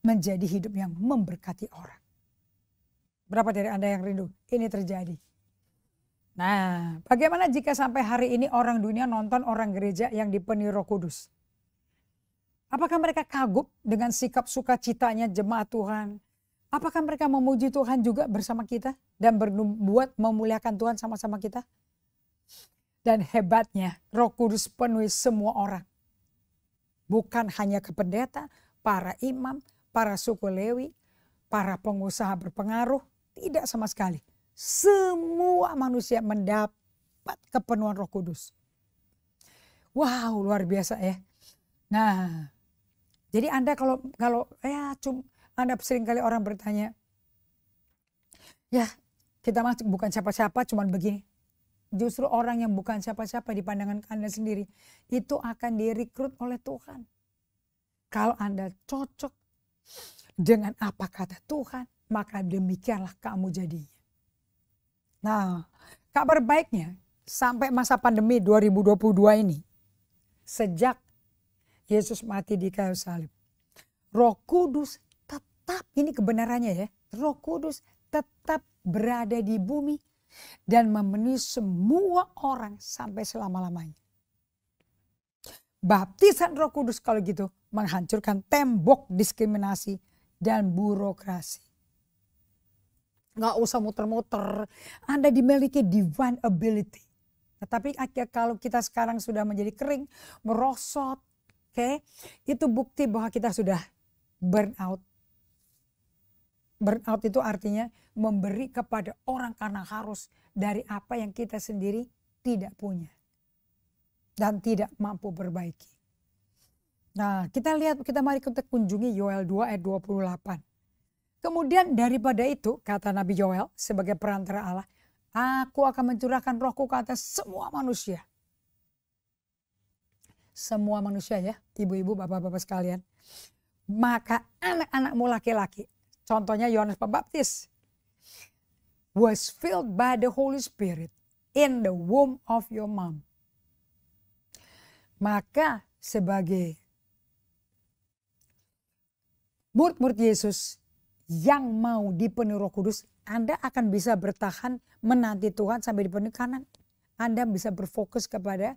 menjadi hidup yang memberkati orang. Berapa dari Anda yang rindu ini terjadi? Nah, bagaimana jika sampai hari ini orang dunia nonton orang gereja yang dipenuhi Roh Kudus? Apakah mereka kagum dengan sikap sukacitanya jemaat Tuhan? Apakah mereka memuji Tuhan juga bersama kita dan berbuat memuliakan Tuhan sama-sama kita? Dan hebatnya Roh Kudus penuhi semua orang. Bukan hanya ke pendeta, para imam, para suku Lewi, para pengusaha berpengaruh. Tidak sama sekali. Semua manusia mendapat kepenuhan Roh Kudus. Wow, luar biasa ya. Nah, jadi Anda kalau Anda seringkali orang bertanya, ya kita masuk bukan siapa-siapa, cuman begini. Justru orang yang bukan siapa-siapa di pandangan Anda sendiri, itu akan direkrut oleh Tuhan. Kalau Anda cocok dengan apa kata Tuhan, maka demikianlah kamu jadinya. Nah, kabar baiknya sampai masa pandemi 2022 ini, sejak Yesus mati di kayu salib, Roh Kudus tetap, ini kebenarannya ya, Roh Kudus tetap berada di bumi dan memenuhi semua orang sampai selama-lamanya. Baptisan Roh Kudus kalau gitu menghancurkan tembok diskriminasi dan burokrasi. Nggak usah muter-muter, Anda dimiliki divine ability. Tetapi kalau kita sekarang sudah menjadi kering, merosot, itu bukti bahwa kita sudah burn out. Burnout itu artinya memberi kepada orang karena harus dari apa yang kita sendiri tidak punya dan tidak mampu perbaiki. Nah, mari kita kunjungi Yoel 2 ayat 28. Kemudian daripada itu, kata Nabi Yoel sebagai perantara Allah, aku akan mencurahkan rohku ke atas semua manusia. Semua manusia ya, ibu-ibu, bapak-bapak sekalian. Maka anak-anakmu laki-laki, contohnya Yohanes Pembaptis, was filled by the Holy Spirit in the womb of your mom. Maka sebagai murid-murid Yesus yang mau dipenuhi Roh Kudus, Anda akan bisa bertahan menanti Tuhan sampai dipenuhi kanan. Anda bisa berfokus kepada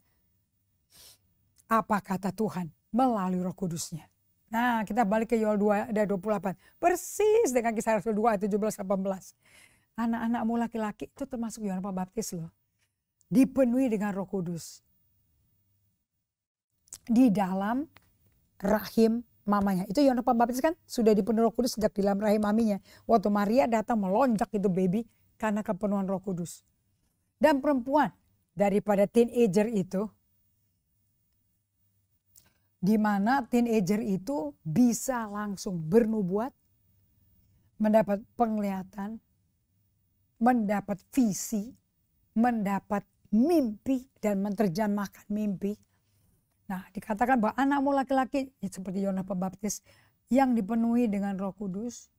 apa kata Tuhan melalui Roh Kudusnya. Nah, kita balik ke Yoel 2 ayat 28. Persis dengan Kisah Rasul 2 ayat 17-18. Anak-anakmu laki-laki itu termasuk Yohanes Pembaptis loh. Dipenuhi dengan Roh Kudus. Di dalam rahim mamanya. Itu Yohanes Pembaptis kan sudah dipenuhi Roh Kudus sejak di dalam rahim maminya. Waktu Maria datang melonjak itu baby karena kepenuhan Roh Kudus. Dan perempuan daripada teenager itu, di mana teenager itu bisa langsung bernubuat, mendapat penglihatan, mendapat visi, mendapat mimpi dan menerjemahkan mimpi. Nah, dikatakan bahwa anakmu laki-laki seperti Yohanes Pembaptis yang dipenuhi dengan Roh Kudus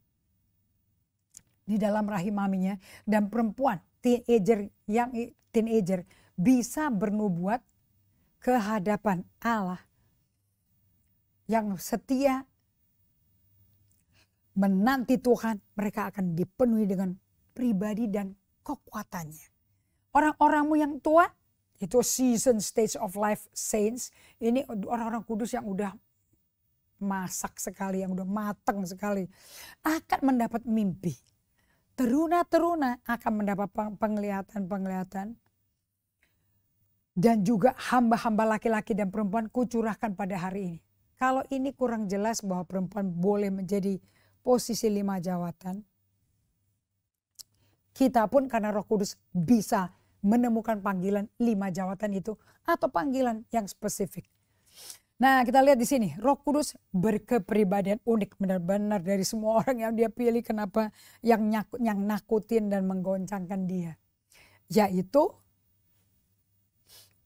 di dalam rahim maminya, dan perempuan teenager bisa bernubuat ke hadapan Allah yang setia menanti Tuhan. Mereka akan dipenuhi dengan pribadi dan kekuatannya. Orang-orangmu yang tua, itu season stage of life saints, ini orang-orang kudus yang udah masak sekali, yang udah matang sekali, akan mendapat mimpi. Teruna-teruna akan mendapat penglihatan-penglihatan. Dan juga hamba-hamba laki-laki dan perempuan kucurahkan pada hari ini. Kalau ini kurang jelas bahwa perempuan boleh menjadi posisi 5 jawatan, kita pun karena Roh Kudus bisa menemukan panggilan 5 jawatan itu atau panggilan yang spesifik. Nah, kita lihat di sini, Roh Kudus berkepribadian unik, benar-benar dari semua orang yang dia pilih. Kenapa yang nakutin dan menggoncangkan dia? Yaitu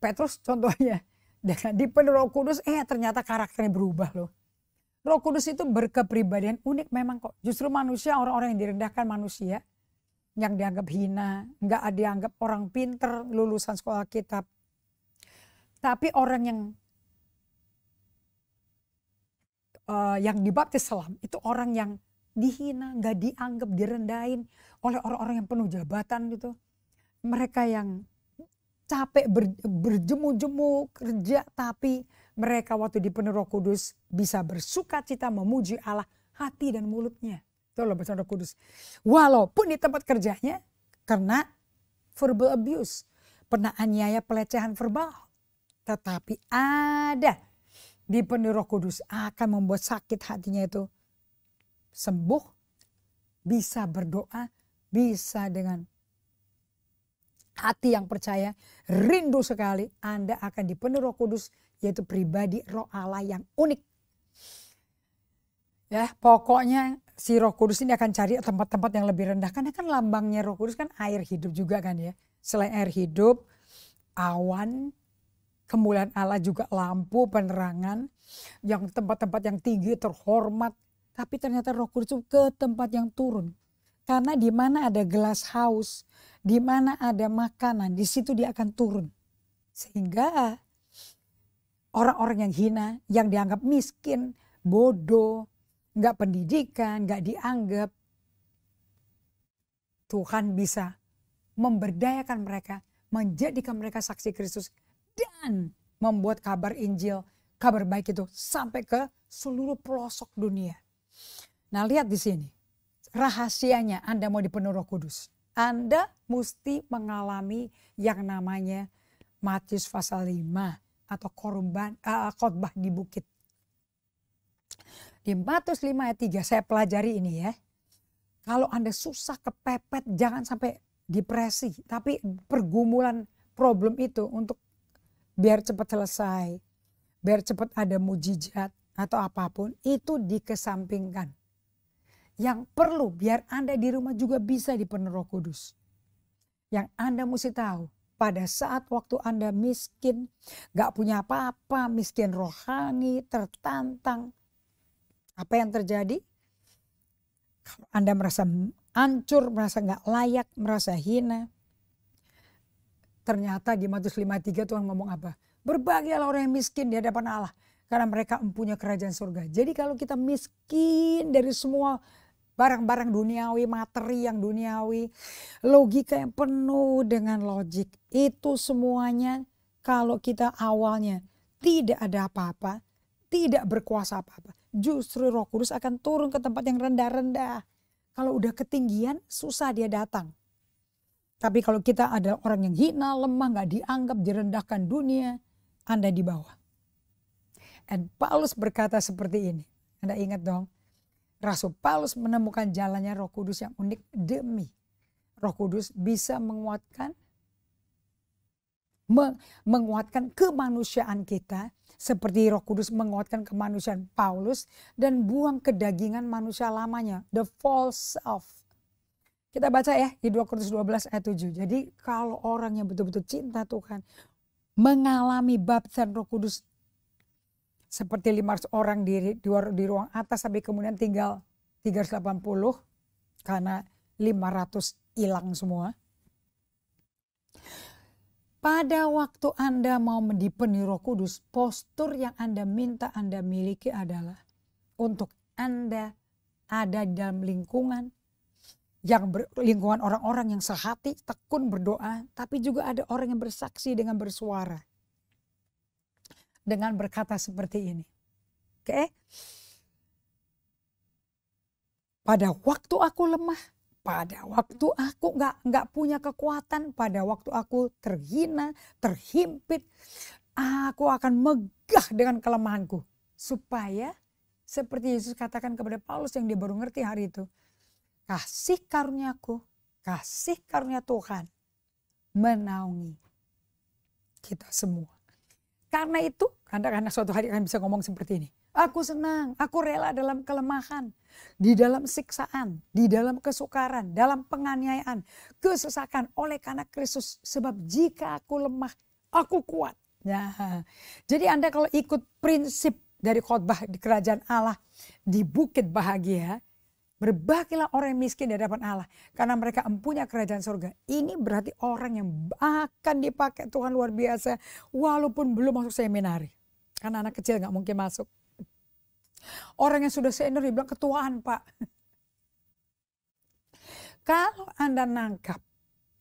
Petrus contohnya, dengan dipenuhi Roh Kudus, ternyata karakternya berubah loh. Roh Kudus itu berkepribadian unik memang kok. Justru manusia, orang-orang yang direndahkan manusia, yang dianggap hina, nggak dianggap orang pinter, lulusan sekolah kitab. Tapi orang yang dibaptis selam itu orang yang dihina, nggak dianggap, direndahin oleh orang-orang yang penuh jabatan gitu. Mereka yang capek berjemu-jemu kerja, tapi mereka waktu dipenuhi Roh Kudus bisa bersuka cita memuji Allah hati dan mulutnya. Itu loh bersama Roh Kudus. Walaupun di tempat kerjanya karena verbal abuse, pernah aniaya, pelecehan verbal, tetapi ada dipenuhi Roh Kudus akan membuat sakit hatinya itu sembuh, bisa berdoa, bisa dengan hati yang percaya, rindu sekali Anda akan dipenuhi Roh Kudus, yaitu pribadi Roh Allah yang unik. Ya, pokoknya si Roh Kudus ini akan cari tempat-tempat yang lebih rendah. Karena kan lambangnya Roh Kudus kan air hidup juga kan ya. Selain air hidup, awan, kemuliaan Allah juga lampu, penerangan. Yang tempat-tempat yang tinggi terhormat. Tapi ternyata Roh Kudus itu ke tempat yang turun. Karena di mana ada gelas haus, di mana ada makanan, di situ dia akan turun. Sehingga orang-orang yang hina, yang dianggap miskin, bodoh, nggak pendidikan, nggak dianggap, Tuhan bisa memberdayakan mereka, menjadikan mereka saksi Kristus, dan membuat kabar Injil, kabar baik itu sampai ke seluruh pelosok dunia. Nah, lihat di sini, rahasianya Anda mau dipenuhi Roh Kudus. Anda mesti mengalami yang namanya Matius pasal 5 atau khotbah di bukit. Di Matius 5 ayat 3 saya pelajari ini ya. Kalau Anda susah, kepepet, jangan sampai depresi. Tapi pergumulan problem itu untuk biar cepat selesai, biar cepat ada mujizat atau apapun, itu dikesampingkan. Yang perlu biar Anda di rumah juga bisa dipenuhi Roh Kudus. Yang Anda mesti tahu, pada saat waktu Anda miskin, gak punya apa-apa, miskin rohani, tertantang, apa yang terjadi? Kalau Anda merasa hancur, merasa gak layak, merasa hina. Ternyata di Matius 5:3 Tuhan ngomong apa? Berbahagialah orang yang miskin di hadapan Allah, karena mereka mempunyai kerajaan surga. Jadi kalau kita miskin dari semua barang-barang duniawi, materi yang duniawi, logika yang penuh dengan logik, itu semuanya kalau kita awalnya tidak ada apa-apa, tidak berkuasa apa-apa, justru Roh Kudus akan turun ke tempat yang rendah-rendah. Kalau udah ketinggian, susah dia datang. Tapi kalau kita ada orang yang hina, lemah, gak dianggap, direndahkan dunia, Anda di bawah. Dan Paulus berkata seperti ini. Anda ingat dong, Rasul Paulus menemukan jalannya Roh Kudus yang unik demi Roh Kudus bisa menguatkan kemanusiaan kita. Seperti Roh Kudus menguatkan kemanusiaan Paulus dan buang kedagingan manusia lamanya, the false self. Kita baca ya di 2 Korintus 12 ayat 7. Jadi kalau orang yang betul-betul cinta Tuhan mengalami baptisan Roh Kudus seperti 500 orang di ruang atas, tapi kemudian tinggal 380 karena 500 hilang semua. Pada waktu Anda mau dipenuhi Roh Kudus, postur yang Anda minta Anda miliki adalah untuk Anda ada di dalam lingkungan lingkungan orang-orang yang sehati, tekun berdoa, tapi juga ada orang yang bersaksi dengan bersuara. Dengan berkata seperti ini. Oke? Pada waktu aku lemah, pada waktu aku nggak punya kekuatan, pada waktu aku terhina, terhimpit, aku akan megah dengan kelemahanku. Supaya seperti Yesus katakan kepada Paulus yang dia baru ngerti hari itu. Kasih karuniaku, kasih karunia Tuhan menaungi kita semua. Karena itu, karena suatu hari akan bisa ngomong seperti ini. Aku senang, aku rela dalam kelemahan, di dalam siksaan, di dalam kesukaran, dalam penganiayaan, kesesakan oleh karena Kristus. Sebab jika aku lemah, aku kuat. Nah, jadi Anda kalau ikut prinsip dari khotbah di kerajaan Allah di Bukit Bahagia, berbahagialah orang yang miskin di hadapan Allah, karena mereka empunya kerajaan surga. Ini berarti orang yang akan dipakai Tuhan luar biasa, walaupun belum masuk seminari. Karena anak kecil gak mungkin masuk. Orang yang sudah senior dibilang ketuaan Pak. Kalau Anda nangkap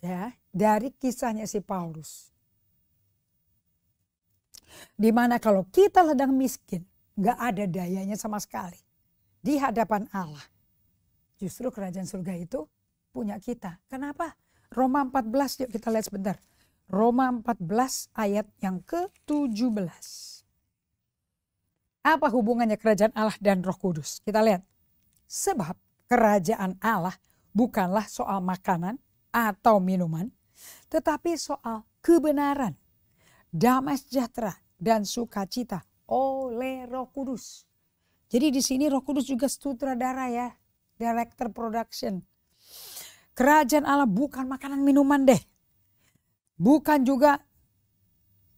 ya dari kisahnya si Paulus, dimana kalau kita sedang miskin, gak ada dayanya sama sekali di hadapan Allah. Justru kerajaan surga itu punya kita. Kenapa? Roma 14, yuk kita lihat sebentar. Roma 14 ayat yang ke-17. Apa hubungannya kerajaan Allah dan Roh Kudus? Kita lihat. Sebab kerajaan Allah bukanlah soal makanan atau minuman, tetapi soal kebenaran, damai sejahtera, dan sukacita oleh Roh Kudus. Jadi di sini Roh Kudus juga sutradara ya. Director production. Kerajaan Allah bukan makanan minuman deh. Bukan juga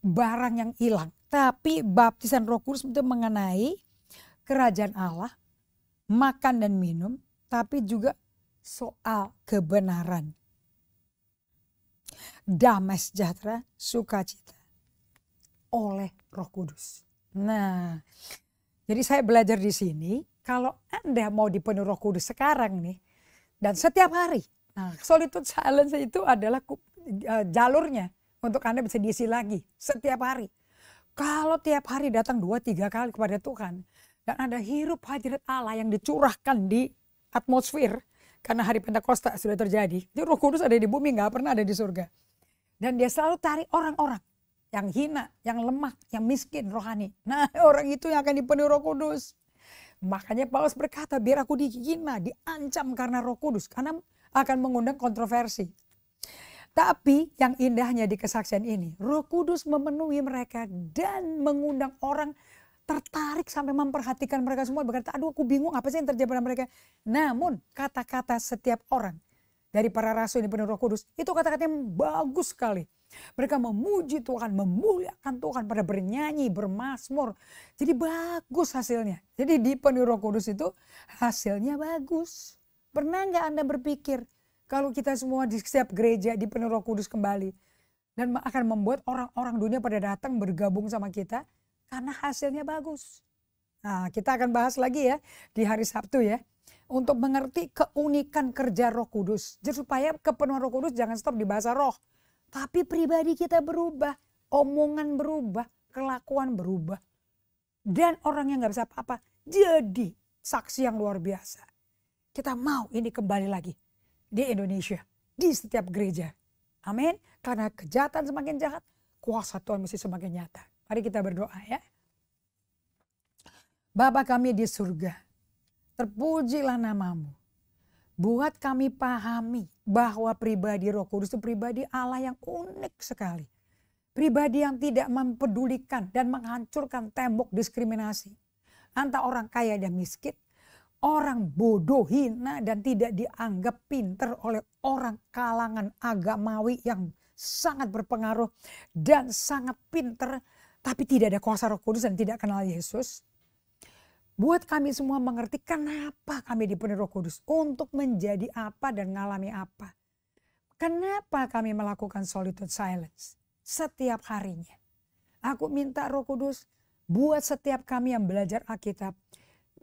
barang yang hilang. Tapi baptisan Roh Kudus itu mengenai kerajaan Allah, makan dan minum, tapi juga soal kebenaran. Damai sejahtera, sukacita oleh Roh Kudus. Nah, jadi saya belajar di sini. Kalau Anda mau dipenuhi Roh Kudus sekarang nih, dan setiap hari. Nah, solitude silence itu adalah jalurnya untuk Anda bisa diisi lagi setiap hari. Kalau tiap hari datang 2-3 kali kepada Tuhan, dan ada hirup hadirat Allah yang dicurahkan di atmosfer, karena hari Pentakosta sudah terjadi. Jadi Roh Kudus ada di bumi, gak pernah ada di surga. Dan dia selalu tarik orang-orang yang hina, yang lemah, yang miskin rohani. Nah, orang itu yang akan dipenuhi Roh Kudus. Makanya Paulus berkata, biar aku dihina, diancam karena Roh Kudus. Karena akan mengundang kontroversi. Tapi yang indahnya di kesaksian ini, Roh Kudus memenuhi mereka dan mengundang orang tertarik sampai memperhatikan mereka semua. Berkata, aduh aku bingung apa sih yang terjadi pada mereka. Namun kata-kata setiap orang dari para rasul yang dipenuhi Roh Kudus, itu kata-kata yang bagus sekali. Mereka memuji Tuhan, memuliakan Tuhan, pada bernyanyi, bermazmur. Jadi bagus hasilnya. Jadi di penuh Roh Kudus itu hasilnya bagus. Pernah nggak Anda berpikir kalau kita semua di setiap gereja di penuh Roh Kudus kembali, dan akan membuat orang-orang dunia pada datang bergabung sama kita karena hasilnya bagus. Nah, kita akan bahas lagi ya di hari Sabtu ya, untuk mengerti keunikan kerja Roh Kudus. Jadi supaya kepenuhan Roh Kudus jangan stop di bahasa roh. Tapi pribadi kita berubah, omongan berubah, kelakuan berubah. Dan orang yang gak bisa apa-apa jadi saksi yang luar biasa. Kita mau ini kembali lagi di Indonesia, di setiap gereja. Amin. Karena kejahatan semakin jahat, kuasa Tuhan mesti semakin nyata. Mari kita berdoa ya. Bapa kami di surga, terpujilah namamu. Buat kami pahami bahwa pribadi Roh Kudus itu pribadi Allah yang unik sekali. Pribadi yang tidak mempedulikan dan menghancurkan tembok diskriminasi antara orang kaya dan miskin, orang bodoh, hina, dan tidak dianggap pinter oleh orang kalangan agamawi yang sangat berpengaruh dan sangat pinter, tapi tidak ada kuasa Roh Kudus dan tidak kenal Yesus. Buat kami semua mengerti kenapa kami dipenuhi Roh Kudus, untuk menjadi apa dan mengalami apa. Kenapa kami melakukan solitude silence setiap harinya. Aku minta Roh Kudus buat setiap kami yang belajar Alkitab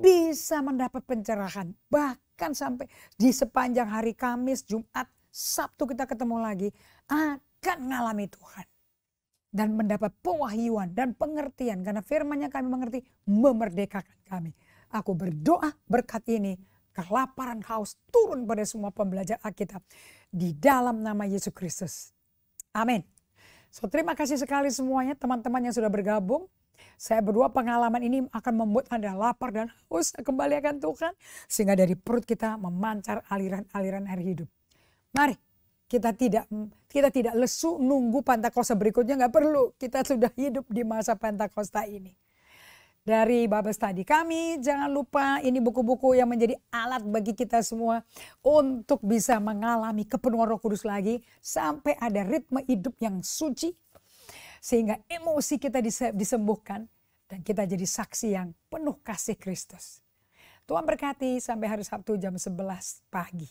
bisa mendapat pencerahan. Bahkan sampai di sepanjang hari Kamis, Jumat, Sabtu kita ketemu lagi. Akan mengalami Tuhan. Dan mendapat pewahyuan dan pengertian. Karena firman-Nya kami mengerti, memerdekakan kami. Aku berdoa berkat ini, kelaparan haus turun pada semua pembelajar Alkitab. Di dalam nama Yesus Kristus. Amin. So, terima kasih sekali semuanya teman-teman yang sudah bergabung. Saya berdoa pengalaman ini akan membuat Anda lapar dan haus kembali akan Tuhan. Sehingga dari perut kita memancar aliran-aliran air hidup. Mari kita tidak lesu nunggu Pentakosta berikutnya, nggak perlu. Kita sudah hidup di masa Pentakosta ini. Dari Bible Study kami, jangan lupa ini buku-buku yang menjadi alat bagi kita semua untuk bisa mengalami kepenuhan Roh Kudus lagi sampai ada ritme hidup yang suci sehingga emosi kita disembuhkan dan kita jadi saksi yang penuh kasih Kristus. Tuhan berkati sampai hari Sabtu jam 11 pagi.